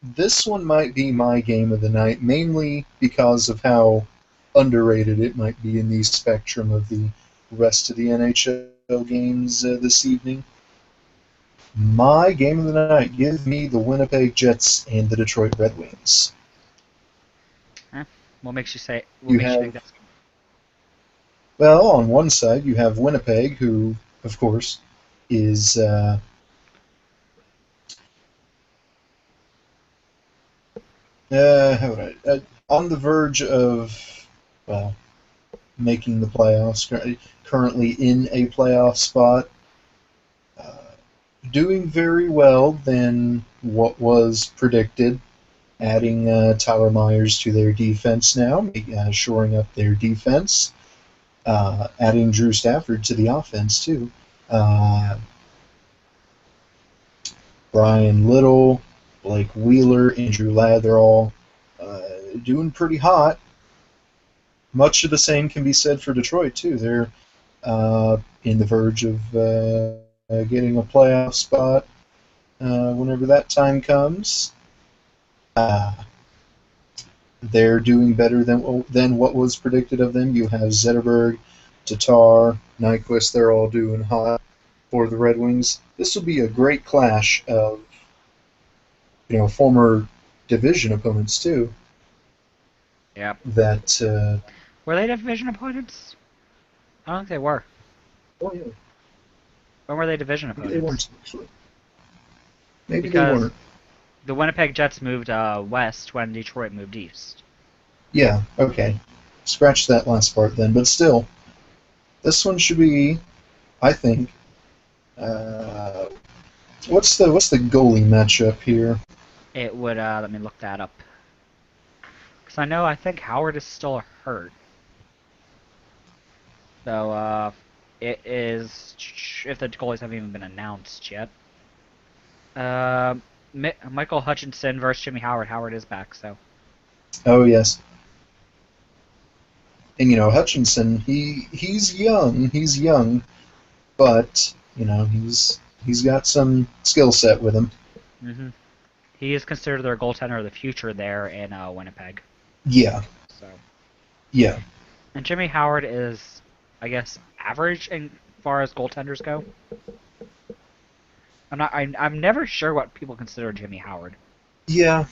Speaker 2: this one might be my game of the night, mainly because of how underrated it might be in the spectrum of the rest of the NHL games this evening. My game of the night, give me the Winnipeg Jets and the Detroit Red Wings.
Speaker 1: Huh? What makes you say? What
Speaker 2: You
Speaker 1: makes you think
Speaker 2: have,
Speaker 1: that's?
Speaker 2: well, on one side, you have Winnipeg, who, of course, is how would on the verge of, well, making the playoffs, currently in a playoff spot, uh, doing very well than what was predicted, adding Tyler Myers to their defense now, shoring up their defense, adding Drew Stafford to the offense too. Uh, Brian Little, Blake Wheeler, Andrew Ladd, they're all doing pretty hot. Much of the same can be said for Detroit too. They're in the verge of getting a playoff spot whenever that time comes. Uh, they're doing better than what was predicted of them. You have Zetterberg, Tatar, Nyquist. They're all doing hot for the Red Wings. This will be a great clash of former division opponents too.
Speaker 1: Yep.
Speaker 2: That
Speaker 1: Were they division opponents? I don't think they were.
Speaker 2: oh yeah,
Speaker 1: When were they division
Speaker 2: maybe
Speaker 1: opponents?
Speaker 2: they weren't actually. Maybe
Speaker 1: Because
Speaker 2: they weren't.
Speaker 1: the Winnipeg Jets moved west when Detroit moved east.
Speaker 2: Yeah, okay. Scratch that last part then, but still, this one should be, I think. What's the goalie matchup here?
Speaker 1: It would, let me look that up. Because I think Howard is still hurt. So, it is, if the goalies haven't even been announced yet. Michael Hutchinson versus Jimmy Howard. Howard is back, so.
Speaker 2: Oh yes. And Hutchinson, he's young, but he's got some skill set with him.
Speaker 1: Mm-hmm. He is considered their goaltender of the future there in Winnipeg.
Speaker 2: Yeah.
Speaker 1: So.
Speaker 2: Yeah.
Speaker 1: And Jimmy Howard is, I guess, average as far as goaltenders go. I'm never sure what people consider Jimmy Howard.
Speaker 2: Yeah.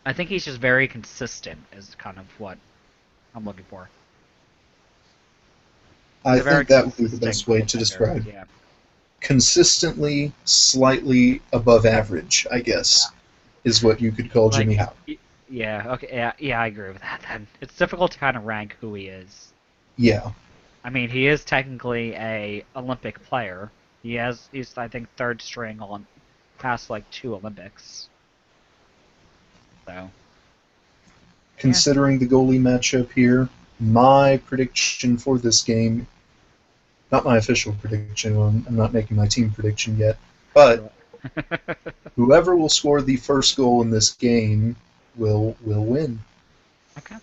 Speaker 1: I think he's just very consistent is kind of what I'm looking for.
Speaker 2: I think that would be the best way to describe.
Speaker 1: Yeah.
Speaker 2: Consistently, slightly above average, I guess, is what you could call Jimmy Howard.
Speaker 1: Yeah, okay, yeah, I agree with that then. It's difficult to kind of rank who he is.
Speaker 2: Yeah.
Speaker 1: I mean, he is technically a Olympic player. He's I think third string on past like 2 Olympics. So.
Speaker 2: Considering the goalie matchup here, my prediction for this game, not my official prediction, I'm not making my team prediction yet, but whoever will score the first goal in this game will win.
Speaker 1: Okay.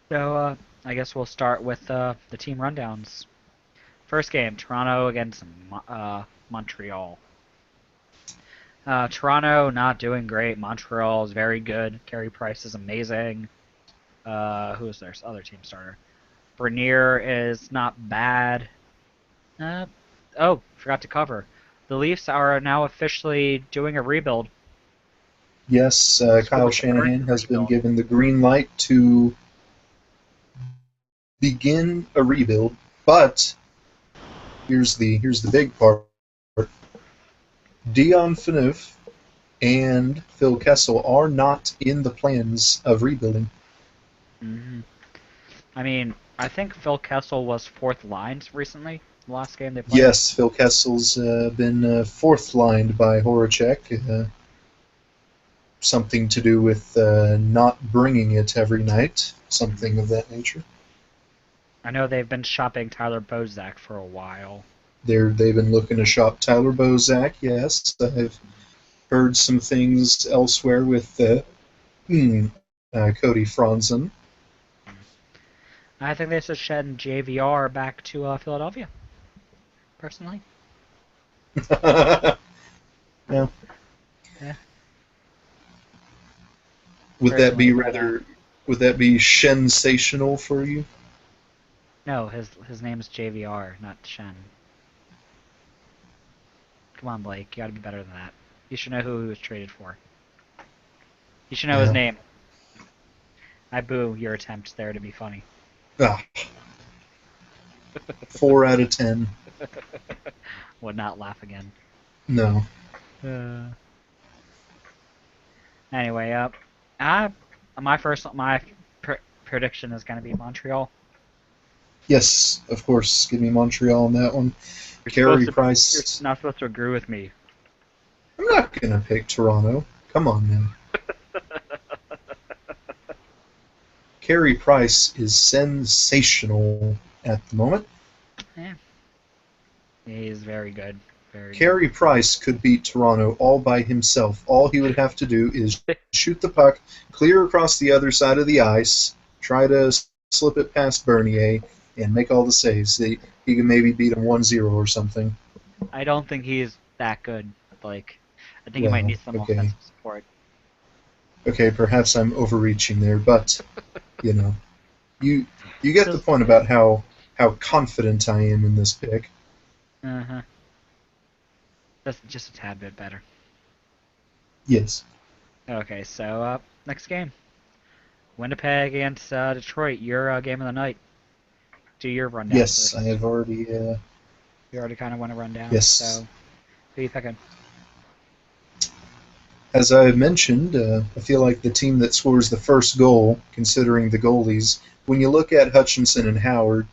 Speaker 1: So, I guess we'll start with the team rundowns. First game, Toronto against Montreal. Toronto not doing great. Montreal is very good. Carey Price is amazing. Who is their other team starter? Bernier is not bad. Forgot to cover. The Leafs are now officially doing a rebuild.
Speaker 2: Yes, Kyle Shanahan has been given the green light to begin a rebuild, but here's the big part. Dion Phaneuf and Phil Kessel are not in the plans of rebuilding.
Speaker 1: Mm-hmm. I mean, I think Phil Kessel was fourth lined recently. The last game they played.
Speaker 2: Yes, Phil Kessel's been fourth lined by Horacek. Something to do with not bringing it every night, something of that nature.
Speaker 1: I know they've been shopping Tyler Bozak for a while.
Speaker 2: They've been looking to shop Tyler Bozak, yes. I've heard some things elsewhere with Cody Franzen.
Speaker 1: I think they should send JVR back to Philadelphia, personally.
Speaker 2: Yeah.
Speaker 1: Yeah.
Speaker 2: Would that be sensational for you?
Speaker 1: No, his name is JVR, not Shen. Come on, Blake, you gotta be better than that. You should know who he was traded for. You should know his name. I boo your attempt there to be funny.
Speaker 2: 4 out of 10.
Speaker 1: Would not laugh again.
Speaker 2: No.
Speaker 1: Anyway, my prediction is going to be Montreal.
Speaker 2: Yes, of course. Give me Montreal on that one. Carey Price.
Speaker 1: You're not supposed to agree with me.
Speaker 2: I'm not going to pick Toronto. Come on, man. Carey Price is sensational at the moment.
Speaker 1: Yeah. He is very good.
Speaker 2: Carey Price could beat Toronto all by himself. All he would have to do is shoot the puck clear across the other side of the ice, try to slip it past Bernier and make all the saves. He can maybe beat him 1-0 or something.
Speaker 1: I don't think he's that good. Like, I think he might
Speaker 2: Well,
Speaker 1: need some
Speaker 2: okay.
Speaker 1: offensive support.
Speaker 2: Okay, perhaps I'm overreaching there, but you know, you you get the
Speaker 1: Just,
Speaker 2: point about how confident I am in this pick.
Speaker 1: uh-huh. Just a tad bit better.
Speaker 2: Yes.
Speaker 1: Okay, so next game, Winnipeg against Detroit. Your game of the night. Do your rundown
Speaker 2: Yes, I
Speaker 1: first.
Speaker 2: have already.
Speaker 1: You already kind of want to run down.
Speaker 2: Yes.
Speaker 1: So who you picking?
Speaker 2: As I mentioned, I feel like the team that scores the first goal, considering the goalies, when you look at Hutchinson and Howard,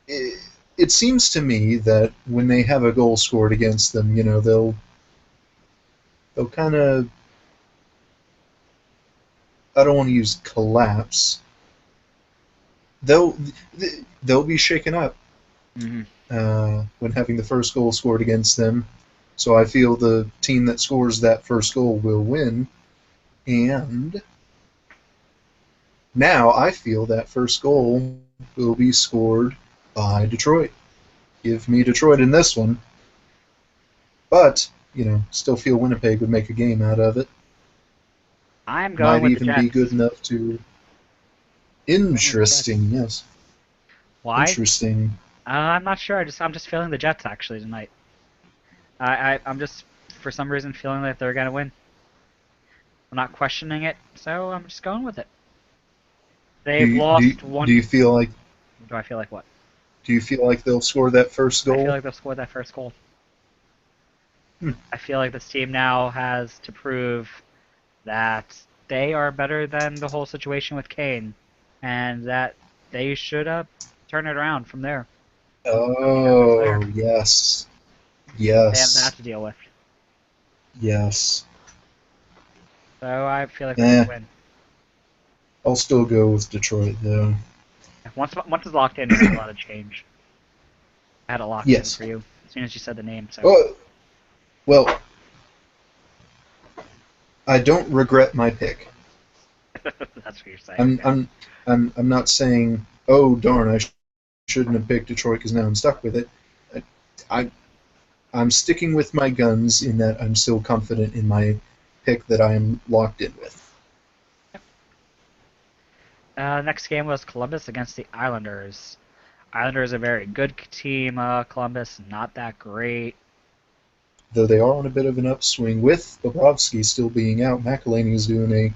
Speaker 2: it, it seems to me that when they have a goal scored against them, they'll kind of, I don't want to use collapse. They'll they'll be shaken up
Speaker 1: Mm-hmm.
Speaker 2: when having the first goal scored against them. So I feel the team that scores that first goal will win. And now I feel that first goal will be scored by Detroit. Give me Detroit in this one. But, still feel Winnipeg would make a game out of it.
Speaker 1: I'm going
Speaker 2: Might
Speaker 1: with the
Speaker 2: even be good
Speaker 1: Jets.
Speaker 2: enough to.
Speaker 1: Going with the Jets.
Speaker 2: Interesting, yes.
Speaker 1: Why?
Speaker 2: Interesting.
Speaker 1: I'm not sure. I'm just feeling the Jets actually tonight. I'm just for some reason feeling that they're gonna win. I'm not questioning it, so I'm just going with it.
Speaker 2: Do
Speaker 1: They've
Speaker 2: you, do you,
Speaker 1: lost
Speaker 2: do
Speaker 1: one.
Speaker 2: you feel like
Speaker 1: Do I feel like what?
Speaker 2: they'll score that first
Speaker 1: I feel
Speaker 2: goal?
Speaker 1: like they'll score that first goal.
Speaker 2: Hmm.
Speaker 1: I feel like this team now has to prove that they are better than the whole situation with Kane, and that they should turn it around from there. From the end of there,
Speaker 2: Oh, yes.
Speaker 1: they have that
Speaker 2: Yes.
Speaker 1: to deal with.
Speaker 2: Yes.
Speaker 1: So I feel like they're
Speaker 2: Eh,
Speaker 1: gonna win.
Speaker 2: I'll still go with Detroit, though.
Speaker 1: Once it's locked in, you make a lot of change. I had it locked in
Speaker 2: Yes.
Speaker 1: for you as soon as you said the name. So
Speaker 2: Oh, well, I don't regret my pick.
Speaker 1: that's what you're saying.
Speaker 2: I'm,
Speaker 1: Okay.
Speaker 2: I'm, I'm not saying, oh, darn, shouldn't have picked Detroit because now I'm stuck with it. I, I, I'm sticking with my guns in that I'm still confident in my pick that I am locked in with.
Speaker 1: Next game was Columbus against the Islanders. Islanders are a very good team. Columbus not that great.
Speaker 2: Though they are on a bit of an upswing with Bobrovsky still being out, McElhaney is doing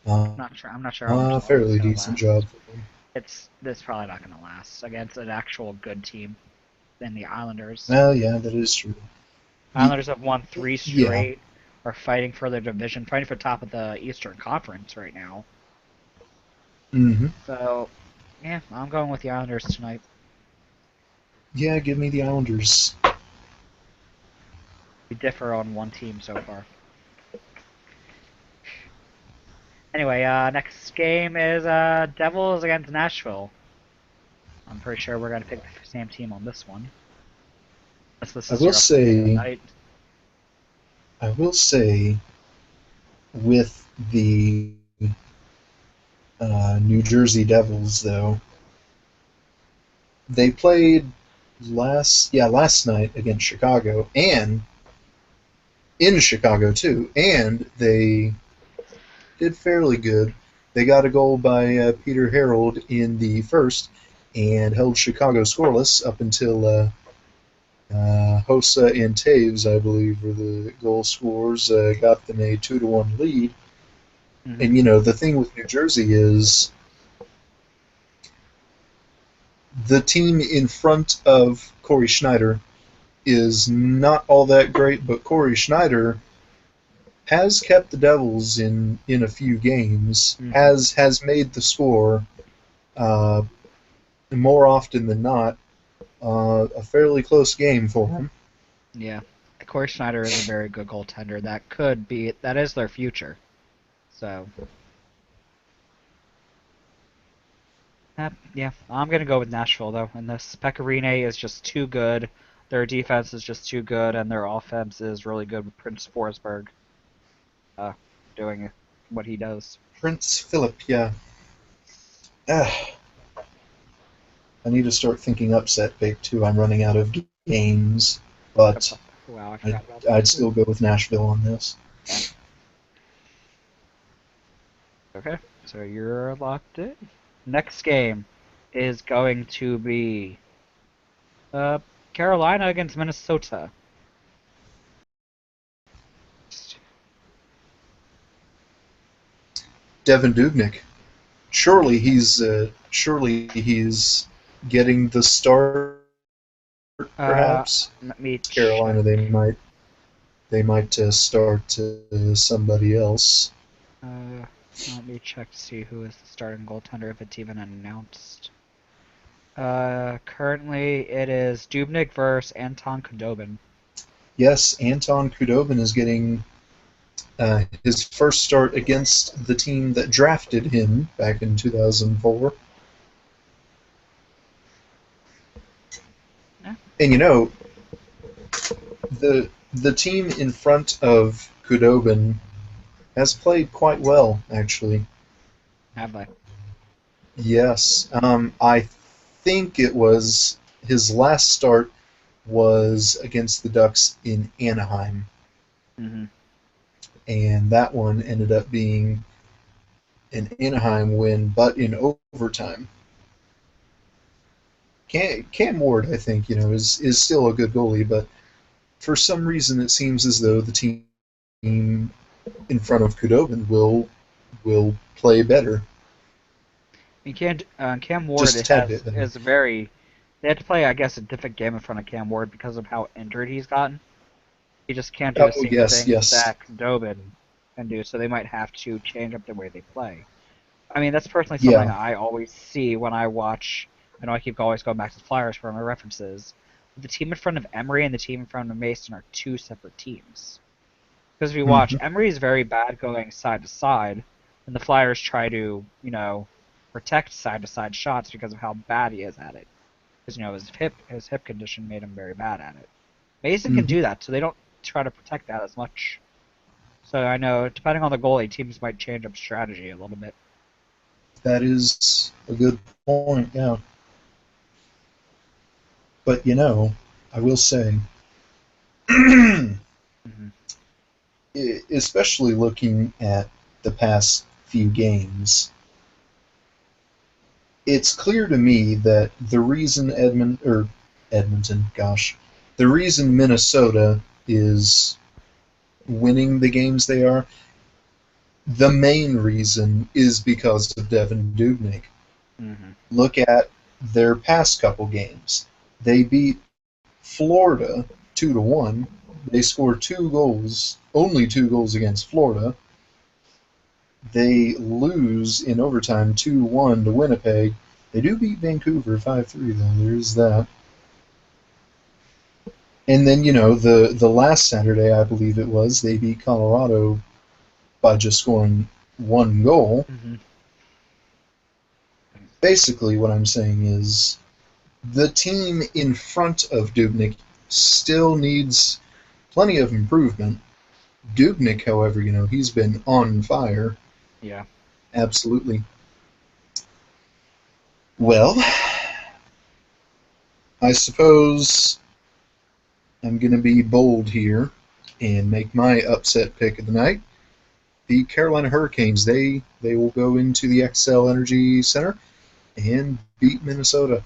Speaker 1: Yeah.
Speaker 2: a
Speaker 1: Not sure. I'm not sure how much longer it's
Speaker 2: fairly
Speaker 1: gonna
Speaker 2: decent
Speaker 1: last.
Speaker 2: job for them.
Speaker 1: It's this probably not gonna last against an actual good team than the Islanders.
Speaker 2: Well, yeah, that is true.
Speaker 1: Islanders have won three
Speaker 2: Yeah.
Speaker 1: straight. Are fighting for their division, fighting for top of the Eastern Conference right now.
Speaker 2: Hmm.
Speaker 1: So, yeah, I'm going with the Islanders tonight.
Speaker 2: Yeah, give me the Islanders.
Speaker 1: We differ on one team so far. Anyway, next game is Devils against Nashville. I'm pretty sure we're gonna pick the same team on this one. Unless this
Speaker 2: I
Speaker 1: is
Speaker 2: will
Speaker 1: your upset game of the
Speaker 2: say,
Speaker 1: night.
Speaker 2: I will say, with the New Jersey Devils, though, they played last night against Chicago, and in Chicago too, and they did fairly good. They got a goal by Peter Harold in the first, and held Chicago scoreless up until Hossa and Taves, I believe, were the goal scorers. Got them a 2-1 lead.
Speaker 1: Hmm.
Speaker 2: And the thing with New Jersey is the team in front of Corey Schneider is not all that great, but Corey Schneider has kept the Devils in a few games,
Speaker 1: Hmm.
Speaker 2: has made the score uh, more often than not. A fairly close game for him.
Speaker 1: Yeah, Corey Schneider is a very good goaltender. That is their future. So, yeah, I'm gonna go with Nashville though. And this Pecorine is just too good. Their defense is just too good, and their offense is really good with Prince Forsberg uh, doing what he does.
Speaker 2: Prince Philip, yeah. Ah, I need to start thinking upset pick too. I'm running out of games, but
Speaker 1: Wow, I
Speaker 2: I'd,
Speaker 1: forgot about that
Speaker 2: I'd
Speaker 1: too.
Speaker 2: still go with Nashville on this.
Speaker 1: Okay, so you're locked in. Next game is going to be uh, Carolina against Minnesota.
Speaker 2: Devin Dubnyk. Surely he's getting the start.
Speaker 1: Uh,
Speaker 2: Perhaps
Speaker 1: Let me check.
Speaker 2: Carolina. They might start somebody else.
Speaker 1: Uh, Let me check to see who is the starting goaltender if it's even announced. Currently it is Dubnik versus Anton Khudobin.
Speaker 2: Yes, Anton Khudobin is getting his first start against the team that drafted him back in 2004.
Speaker 1: Yeah,
Speaker 2: And the team in front of Khudobin has played quite well, actually.
Speaker 1: have they?
Speaker 2: Yes, I think it was his last start was against the Ducks in Anaheim,
Speaker 1: Mm-hmm.
Speaker 2: and that one ended up being an Anaheim win, but in overtime. Cam Ward, I think, is still a good goalie, but for some reason it seems as though the team in front of Kudobin will play better,
Speaker 1: You can't. Cam Ward
Speaker 2: just a
Speaker 1: it
Speaker 2: tad
Speaker 1: has
Speaker 2: bit better.
Speaker 1: is very. They had to play, I guess, a different game in front of Cam Ward because of how injured he's gotten. He just can't do the
Speaker 2: Oh
Speaker 1: same
Speaker 2: yes,
Speaker 1: things
Speaker 2: yes.
Speaker 1: that Khudobin can do, so they might have to change up the way they play. I mean, that's personally something
Speaker 2: Yeah.
Speaker 1: I always see when I watch. I know I keep always going back to the Flyers for my references. The team in front of Emery and the team in front of Mason are two separate teams. Because if you watch,
Speaker 2: Hmm.
Speaker 1: Emery is very bad going side to side, and the Flyers try to, protect side to side shots because of how bad he is at it. Because his hip condition made him very bad at it. Mason can
Speaker 2: Hmm.
Speaker 1: do that, so they don't try to protect that as much. So I know, depending on the goalie, teams might change up strategy a little bit.
Speaker 2: That is a good point. Yeah, but I will say,
Speaker 1: Hmm.
Speaker 2: especially looking at the past few games, it's clear to me that the reason Edmonton, gosh, the reason Minnesota is winning the games they are, the main reason is because of Devin Dubnyk.
Speaker 1: Hmm.
Speaker 2: Look at their past couple games. They beat Florida 2-1. They scored 2 goals, only 2 goals against Florida. They lose in overtime 2-1 to Winnipeg. They do beat Vancouver 5-3 though. There is that. And then the last Saturday, I believe it was, they beat Colorado by just scoring 1 goal.
Speaker 1: Hmm.
Speaker 2: Basically, what I'm saying is the team in front of Dubnik still needs plenty of improvement. Dubnik, however, he's been on fire.
Speaker 1: Yeah.
Speaker 2: Absolutely. Well, I suppose I'm going to be bold here and make my upset pick of the night. The Carolina Hurricanes, they will go into the XL Energy Center and beat Minnesota.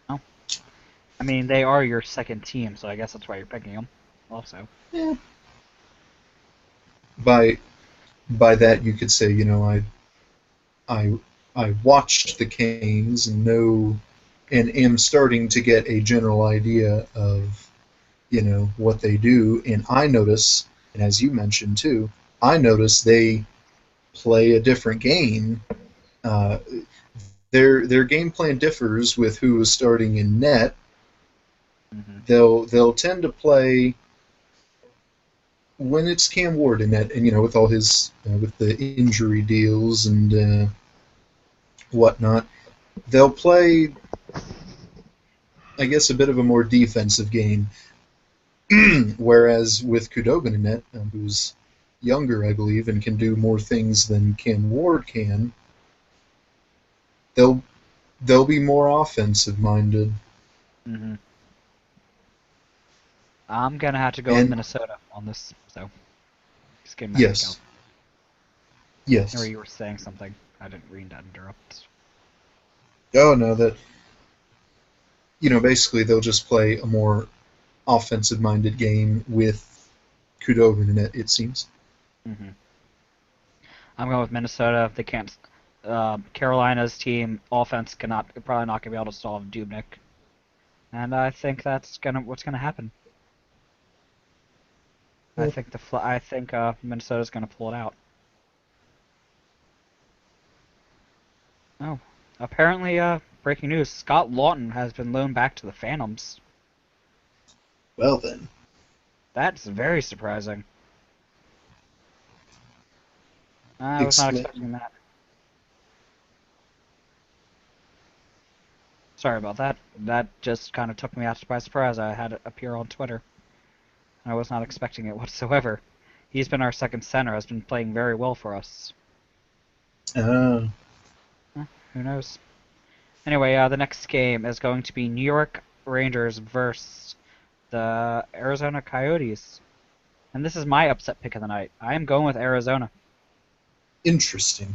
Speaker 1: Well, I mean, they are your second team, so I guess that's why you're picking them. Also.
Speaker 2: Yeah. By that you could say, I I watched the Canes and know and am starting to get a general idea of what they do, and I notice, and as you mentioned too, I notice they play a different game. Uh, their game plan differs with who is starting in net.
Speaker 1: Hmm.
Speaker 2: They'll tend to play when it's Cam Ward in net, and with all his with the injury deals and whatnot, they'll play, I guess, a bit of a more defensive game. Whereas with Kudobin in net, who's younger, I believe, and can do more things than Cam Ward can, they'll they'll be more offensive minded.
Speaker 1: Hmm. I'm gonna have to go with
Speaker 2: And
Speaker 1: Minnesota on this. So just getting my pick out.
Speaker 2: yes,
Speaker 1: Or
Speaker 2: yes.
Speaker 1: you were saying something. I didn't read that interrupt.
Speaker 2: Oh no, that basically they'll just play a more offensive minded game with Kudo over the net. It seems.
Speaker 1: Hmm. I'm going with Minnesota. They can't. Carolina's team offense probably not gonna be able to solve Dubnik, and I think that's what's gonna happen.
Speaker 2: Well,
Speaker 1: I think Minnesota's gonna pull it out. Oh, apparently, breaking news: Scott Lawton has been loaned back to the Phantoms.
Speaker 2: well then,
Speaker 1: That's very surprising. I was not
Speaker 2: explain.
Speaker 1: expecting that. Sorry about that. That just kind of took me out by surprise. I had it appear on Twitter. I was not expecting it whatsoever. He's been our second center, has been playing very well for us.
Speaker 2: Uh,
Speaker 1: Who knows? Anyway, the next game is going to be New York Rangers versus the Arizona Coyotes. And this is my upset pick of the night. I am going with Arizona.
Speaker 2: Interesting.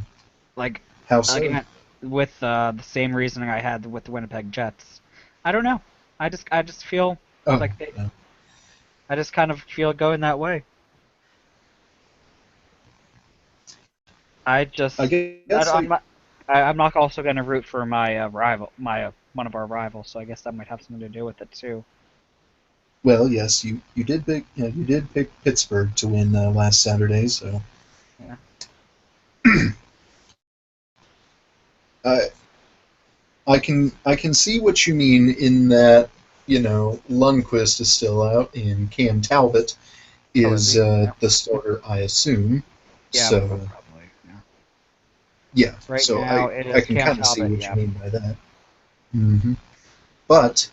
Speaker 1: Like,
Speaker 2: How so?
Speaker 1: again, with the same reasoning I had with the Winnipeg Jets. I don't know. I just feel
Speaker 2: Oh,
Speaker 1: like
Speaker 2: no.
Speaker 1: I just kind of feel going that way. I
Speaker 2: I
Speaker 1: just
Speaker 2: guess I.
Speaker 1: I'm not also going to root for my rival, my one of our rivals. So I guess that might have something to do with it too.
Speaker 2: Well, yes, you did pick Pittsburgh to win last Saturday, so
Speaker 1: Yeah.
Speaker 2: I I can see what you mean in that Lundqvist is still out and Cam Talbot
Speaker 1: Oh, is
Speaker 2: is
Speaker 1: he? Yeah.
Speaker 2: the starter, I assume.
Speaker 1: Yeah,
Speaker 2: So
Speaker 1: probably. Yeah.
Speaker 2: yeah,
Speaker 1: Right
Speaker 2: so
Speaker 1: now
Speaker 2: I
Speaker 1: it
Speaker 2: I
Speaker 1: is
Speaker 2: can
Speaker 1: Cam
Speaker 2: kind of see
Speaker 1: Talbot.
Speaker 2: what you
Speaker 1: Yeah.
Speaker 2: mean by that. But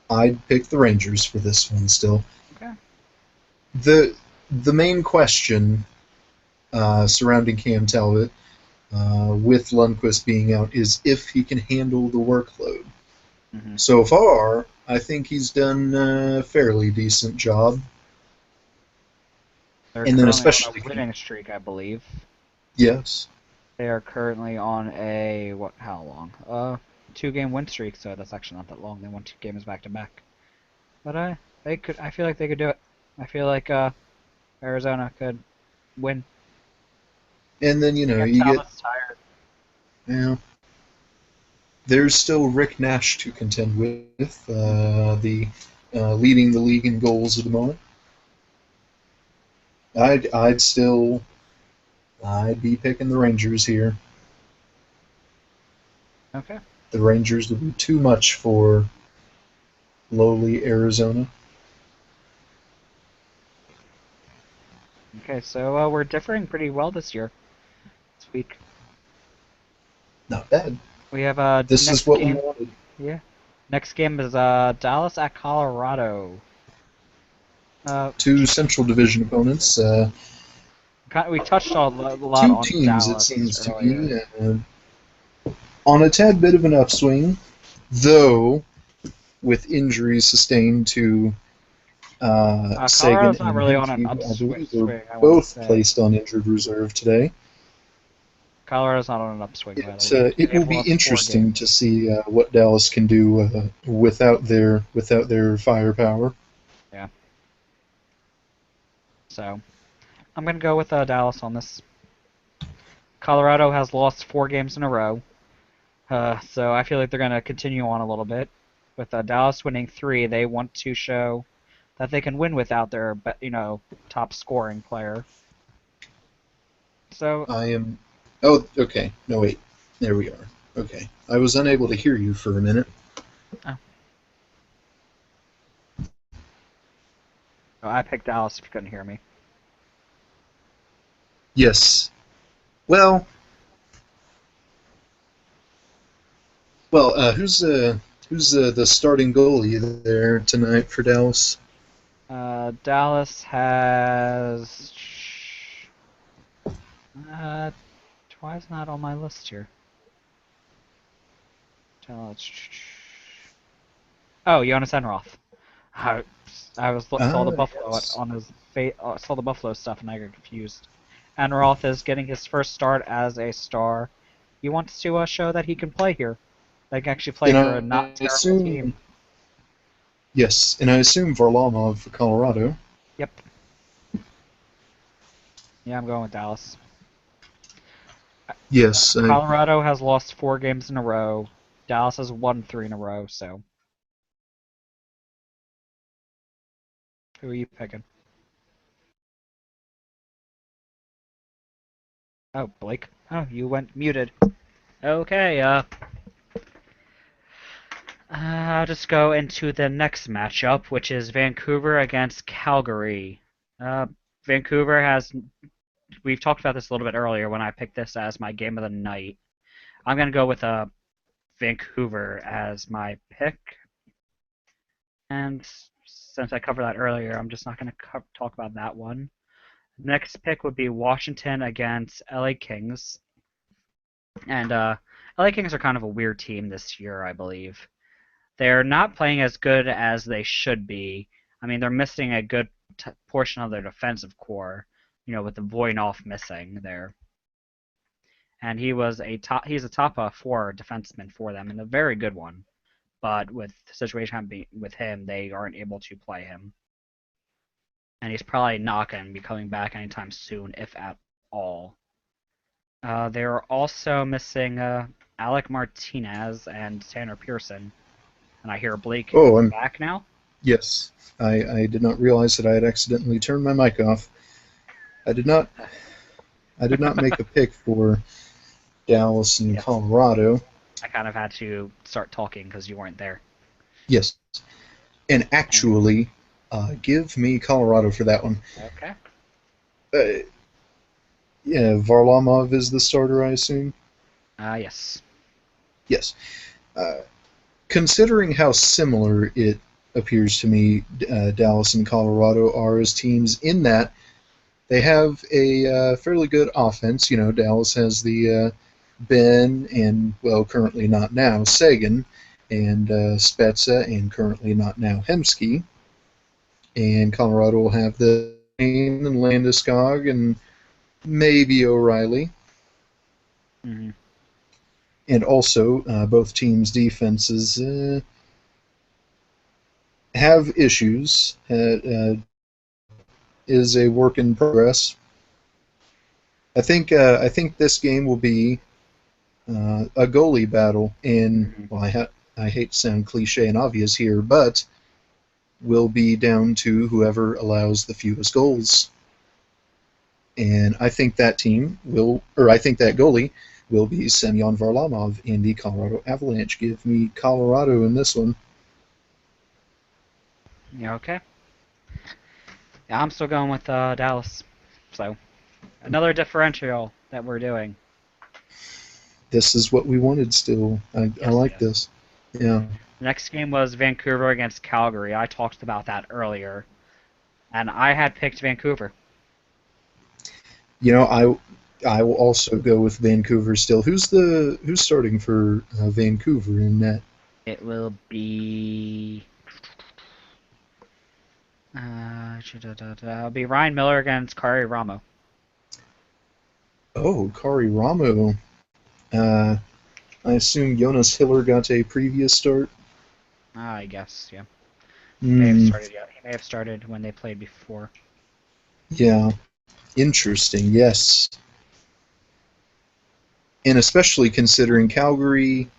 Speaker 2: I'd pick the Rangers for this one still.
Speaker 1: Okay.
Speaker 2: The main question surrounding Cam Talbot with Lundqvist being out is if he can handle the workload.
Speaker 1: Hmm.
Speaker 2: So far, I think he's done a fairly decent job,
Speaker 1: They're
Speaker 2: and then
Speaker 1: currently on
Speaker 2: especially
Speaker 1: a winning streak, I believe.
Speaker 2: yes,
Speaker 1: They are currently on a what? How long? 2-game win streak. So that's actually not that long. They won 2 games back to back. But they could. I feel like they could do it. I feel like Arizona could win.
Speaker 2: and then
Speaker 1: Cam
Speaker 2: you get
Speaker 1: Talbot's tired.
Speaker 2: there's still Rick Nash to contend with, the leading the league in goals at the moment. I'd be picking the Rangers here.
Speaker 1: Okay.
Speaker 2: The Rangers would be too much for lowly Arizona.
Speaker 1: Okay. So we're differing pretty well this week.
Speaker 2: Not bad.
Speaker 1: We have
Speaker 2: This is
Speaker 1: next
Speaker 2: what we
Speaker 1: game.
Speaker 2: wanted.
Speaker 1: Yeah. Next game is Dallas at Colorado. Uh,
Speaker 2: Two Central Division opponents.
Speaker 1: we touched a lot
Speaker 2: Two
Speaker 1: on
Speaker 2: teams, it
Speaker 1: Dallas
Speaker 2: seems to
Speaker 1: earlier.
Speaker 2: me, on a tad bit of an upswing, though with injuries sustained to Sagan
Speaker 1: Colorado's not
Speaker 2: and
Speaker 1: really on an
Speaker 2: Hemke, who I believe were
Speaker 1: upswing, I want to
Speaker 2: both
Speaker 1: say.
Speaker 2: placed on injured reserve today.
Speaker 1: Colorado's not on an upswing, by the way.
Speaker 2: It will
Speaker 1: They've
Speaker 2: be
Speaker 1: lost four
Speaker 2: interesting to
Speaker 1: games.
Speaker 2: see what Dallas can do without their firepower.
Speaker 1: Yeah. So I'm gonna go with Dallas on this. Colorado has lost 4 games in a row, so I feel like they're gonna continue on a little bit. With Dallas winning 3, they want to show that they can win without their, top scoring player. So,
Speaker 2: I am. Oh, okay. No, wait. There we are. Okay. I was unable to hear you for a minute.
Speaker 1: oh, I picked Dallas if you couldn't hear me.
Speaker 2: Yes. Well, who's the starting goalie there tonight for Dallas?
Speaker 1: Dallas has. Why is not on my list here? Uh, Oh, Jonas Enroth. I, I saw the Buffalo
Speaker 2: Yes.
Speaker 1: on his saw the Buffalo stuff and I got confused. Enroth is getting his first start as a star. He wants to show that he can play here. That he can actually play
Speaker 2: And
Speaker 1: for a
Speaker 2: I
Speaker 1: not terrible
Speaker 2: assume,
Speaker 1: team.
Speaker 2: yes, and I assume Varlamov for Colorado.
Speaker 1: Yep. Yeah, I'm going with Dallas.
Speaker 2: Yes,
Speaker 1: Colorado has lost 4 games in a row. Dallas has won 3 in a row. So, who are you picking? Oh, Blake. Oh, you went muted. Okay. I'll just go into the next matchup, which is Vancouver against Calgary. Uh, Vancouver has. We've talked about this a little bit earlier when I picked this as my game of the night. I'm going to go with Vancouver as my pick. And since I covered that earlier, I'm just not going to talk about that one. Next pick would be Washington against LA Kings. And LA Kings are kind of a weird team this year, I believe. They're not playing as good as they should be. I mean, they're missing a good portion of their defensive core, with the Voynov missing there. And he's a top 4 defenseman for them, and a very good one. But with the situation with him, they aren't able to play him. And he's probably not going to be coming back anytime soon, if at all. They're also missing Alec Martinez and Tanner Pearson. And I hear Blake
Speaker 2: oh,
Speaker 1: is
Speaker 2: I'm
Speaker 1: back now.
Speaker 2: yes. I did not realize that I had accidentally turned my mic off. I did not. I did not make a pick for Dallas and
Speaker 1: Yes.
Speaker 2: Colorado.
Speaker 1: I kind of had to start talking because you weren't there.
Speaker 2: Yes, and actually, give me Colorado for that one.
Speaker 1: Okay.
Speaker 2: Uh, yeah, Varlamov is the starter, I assume.
Speaker 1: Yes.
Speaker 2: Yes. Uh, Considering how similar it appears to me, Dallas and Colorado are as teams in that they have a fairly good offense. Dallas has the Ben and, well, currently not now, Sagan, and Spezza, and currently not now, Hemsky. And Colorado will have the Lane and Landeskog and maybe O'Reilly.
Speaker 1: Mm-hmm.
Speaker 2: And also, both teams' defenses have issues. Is a work in progress. I think this game will be a goalie battle, and well, I hate to sound cliche and obvious here, but will be down to whoever allows the fewest goals. And I think that goalie will be Semyon Varlamov in the Colorado Avalanche. Give me Colorado in this one.
Speaker 1: Yeah. Okay. Yeah, I'm still going with Dallas. So another differential that we're doing.
Speaker 2: This is what we wanted still. I
Speaker 1: Yes.
Speaker 2: like
Speaker 1: Yes.
Speaker 2: this. Yeah.
Speaker 1: The next game was Vancouver against Calgary. I talked about that earlier, and I had picked Vancouver.
Speaker 2: I will also go with Vancouver still. Who's starting for Vancouver in net?
Speaker 1: It will be. It'll be Ryan Miller against Kari Ramo.
Speaker 2: Oh, Kari Ramo. I assume Jonas Hiller got a previous start.
Speaker 1: I guess, yeah. He may have
Speaker 2: Hmm.
Speaker 1: started. Yeah, he may have started when they played before.
Speaker 2: Yeah. Interesting. Yes. And especially considering Calgary,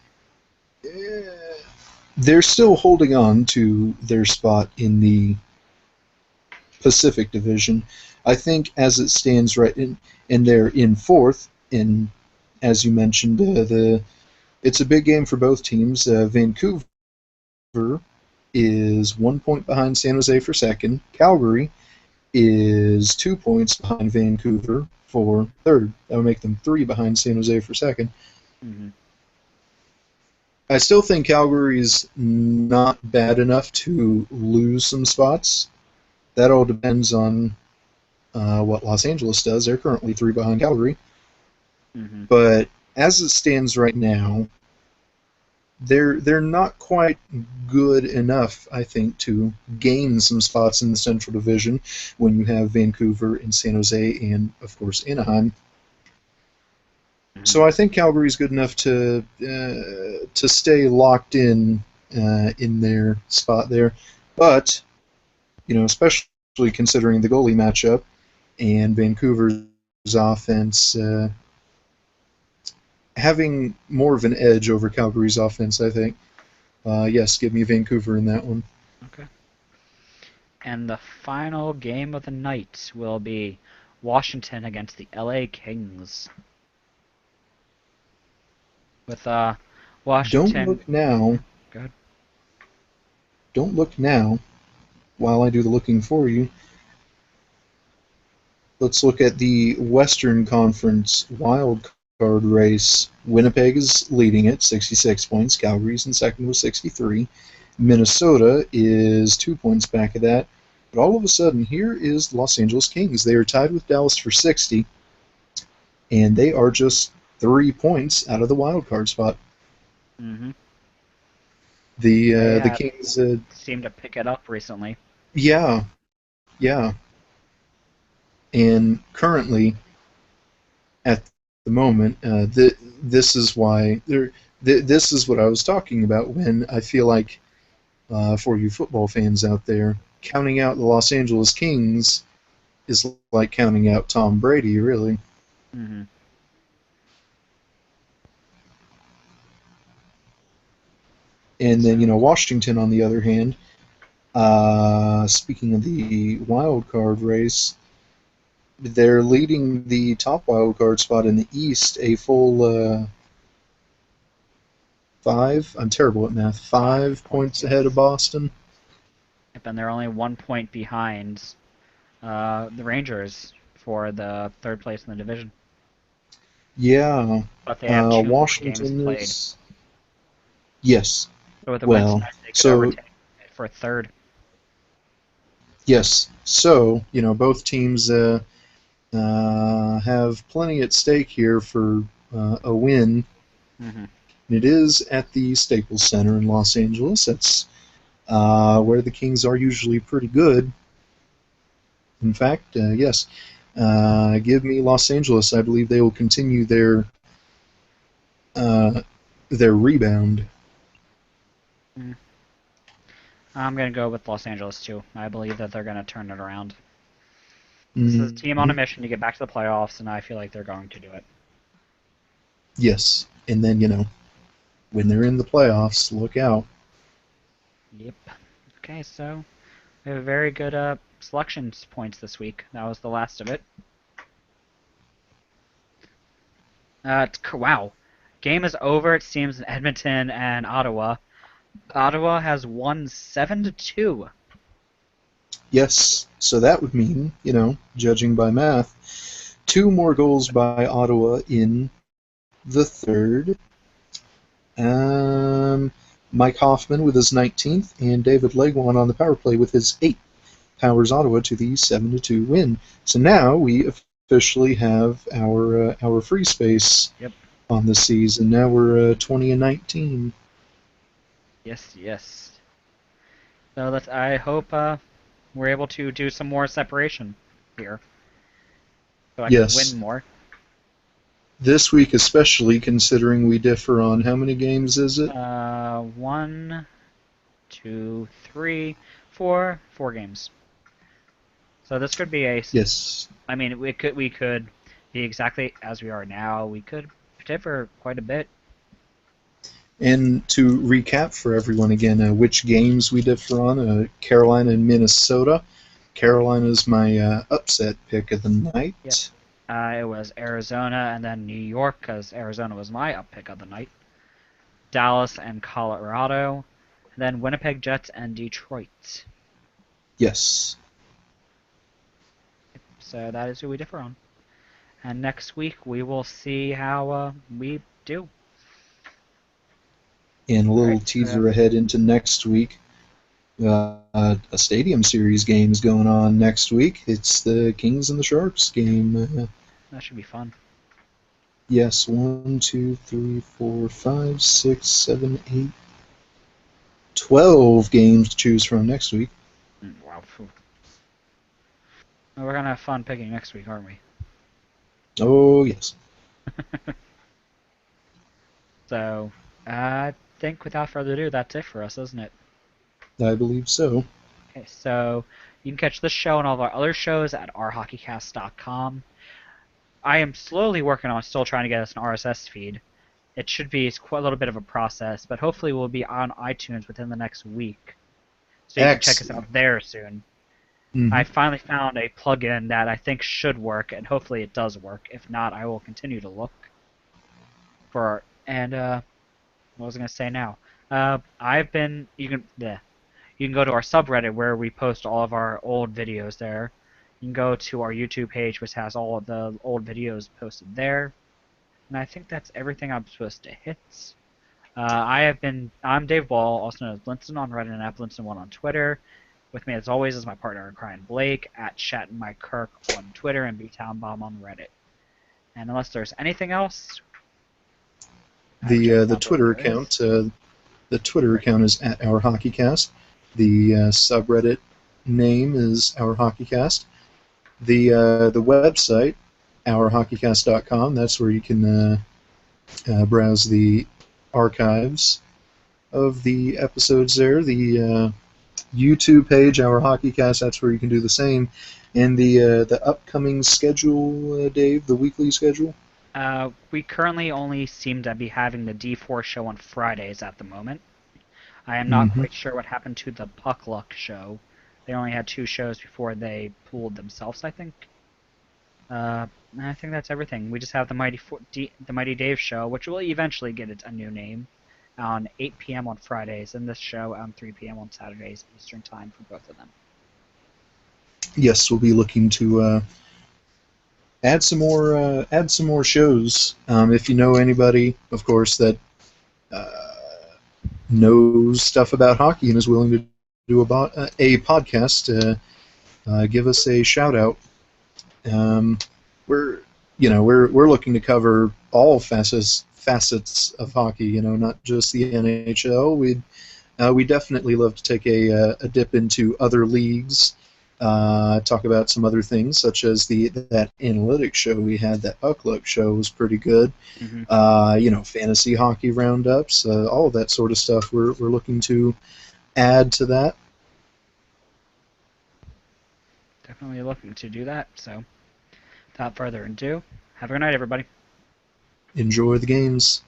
Speaker 2: they're still holding on to their spot in the Pacific Division. I think as it stands right in, and they're in fourth. And as you mentioned, it's a big game for both teams. Vancouver is 1 point behind San Jose for second. Calgary is 2 points behind Vancouver for third. That would make them 3 behind San Jose for second.
Speaker 1: Mm-hmm.
Speaker 2: I still think Calgary's not bad enough to lose some spots. That all depends on what Los Angeles does. They're currently 3 behind Calgary.
Speaker 1: Mm-hmm.
Speaker 2: But as it stands right now, they're not quite good enough, I think, to gain some spots in the Central Division when you have Vancouver and San Jose and, of course, Anaheim. So I think Calgary's good enough to stay locked in their spot there, but especially considering the goalie matchup and Vancouver's offense having more of an edge over Calgary's offense, I think. Yes, give me Vancouver in that one.
Speaker 1: Okay. And the final game of the night will be Washington against the LA Kings. With Washington.
Speaker 2: Don't look now.
Speaker 1: Go ahead.
Speaker 2: Don't look now. While I do the looking for you, let's look at the Western Conference wild card race. Winnipeg is leading it, 66 points. Calgary's in second with 63. Minnesota is 2 points back of that. But all of a sudden, here is the Los Angeles Kings. They are tied with Dallas for 60, and they are just 3 points out of the wild card spot.
Speaker 1: Mm-hmm.
Speaker 2: The Kings
Speaker 1: seem to pick it up recently.
Speaker 2: Yeah. And currently, at the moment, this is why this is what I was talking about when I feel like, for you football fans out there, counting out the Los Angeles Kings is like counting out Tom Brady, really.
Speaker 1: Mm-hmm.
Speaker 2: And then, Washington, on the other hand, speaking of the wild card race, they're leading the top wild card spot in the East a full 5. I'm terrible at math. 5 points ahead of Boston.
Speaker 1: Yep, and they're only 1 point behind the Rangers for the third place in the division.
Speaker 2: Yeah.
Speaker 1: But they have 2
Speaker 2: Washington
Speaker 1: games played.
Speaker 2: is. Yes.
Speaker 1: So with a win tonight, they could overtake it for third.
Speaker 2: Yes. So, both teams have plenty at stake here for a win.
Speaker 1: Mm-hmm.
Speaker 2: It is at the Staples Center in Los Angeles. That's where the Kings are usually pretty good. In fact, yes. Give me Los Angeles. I believe they will continue their rebound.
Speaker 1: I'm going to go with Los Angeles, too. I believe that they're going to turn it around.
Speaker 2: Mm-hmm.
Speaker 1: This is a team on a mission to get back to the playoffs, and I feel like they're going to do it.
Speaker 2: Yes. And then, when they're in the playoffs, look out.
Speaker 1: Yep. Okay, so we have a very good selections points this week. That was the last of it. Wow. Game is over, it seems, in Edmonton and Ottawa. Ottawa has won 7-2.
Speaker 2: Yes, so that would mean, judging by math, 2 more goals by Ottawa in the third. Mike Hoffman with his 19th, and David Legwand on the power play with his 8th powers Ottawa to the 7-2 win. So now we officially have our free space on the season. Now we're 20-19.
Speaker 1: Yes. So I hope we're able to do some more separation here, so I can win more.
Speaker 2: This week especially, considering we differ on how many games is it?
Speaker 1: 1, 2, 3, 4 games. So this could be a.
Speaker 2: Yes.
Speaker 1: I mean, we could be exactly as we are now. We could differ quite a bit.
Speaker 2: And to recap for everyone again, which games we differ on: Carolina and Minnesota. Carolina's my upset pick of the night.
Speaker 1: Yep. It was Arizona and then New York, because Arizona was my up pick of the night. Dallas and Colorado. And then Winnipeg Jets and Detroit.
Speaker 2: Yes.
Speaker 1: So that is who we differ on. And next week we will see how we do.
Speaker 2: And a little teaser ahead into next week. A Stadium Series game is going on next week. It's the Kings and the Sharks game.
Speaker 1: That should be fun.
Speaker 2: Yes, 1, 2, 3, 4, 5, 6, 7, 8, 12 games to choose from next week.
Speaker 1: Wow. Phew. Well, we're gonna have fun picking next week, aren't we?
Speaker 2: Oh, yes.
Speaker 1: So, I think without further ado, that's it for us, isn't it?
Speaker 2: I believe so.
Speaker 1: Okay, so you can catch this show and all of our other shows at ourhockeycast.com. I am slowly working on still trying to get us an RSS feed. It should be quite a little bit of a process, but hopefully we'll be on iTunes within the next week. So you can check us
Speaker 2: Excellent.
Speaker 1: out there soon.
Speaker 2: Hmm.
Speaker 1: I finally found a plugin that I think should work, and hopefully it does work. If not, I will continue to look for. And what was I gonna say now? I've been. You can. Yeah, you can go to our subreddit where we post all of our old videos there. You can go to our YouTube page, which has all of the old videos posted there. And I think that's everything I'm supposed to hit. I'm Dave Ball, also known as Blinson on Reddit and at Blinson1 on Twitter. With me, as always, is my partner in crime, Blake, at ShattonMikeKirk on Twitter and BTownBomb on Reddit. And unless there's anything else, which I do
Speaker 2: The
Speaker 1: not believe
Speaker 2: Twitter
Speaker 1: there is,
Speaker 2: account the Twitter
Speaker 1: great.
Speaker 2: account is at Our HockeyCast. The subreddit name is Our HockeyCast. The website OurHockeyCast.com. That's where you can browse the archives of the episodes. There, the YouTube page Our HockeyCast. That's where you can do the same. And the upcoming schedule, Dave, the weekly schedule.
Speaker 1: We currently only seem to be having the D4 show on Fridays at the moment. I am not
Speaker 2: Mm-hmm.
Speaker 1: quite sure what happened to the Puck Luck show. They only had 2 shows before they pooled themselves, I think. I think that's everything. We just have the Mighty Dave show, which will eventually get a new name, on 8 p.m. on Fridays, and this show on 3 p.m. on Saturdays Eastern Time for both of them.
Speaker 2: Yes, we'll be looking to add some more shows. If you know anybody, of course, that uh, knows stuff about hockey and is willing to do a podcast, give us a shout out. Um, we're we're looking to cover all facets of hockey. Not just the NHL. We definitely love to take a dip into other leagues. Talk about some other things, such as that analytics show we had. That Puck Luck show was pretty good.
Speaker 1: Mm-hmm.
Speaker 2: Fantasy hockey roundups, all of that sort of stuff. We're looking to add to that.
Speaker 1: Definitely looking to do that. So, without further ado, have a good night, everybody.
Speaker 2: Enjoy the games.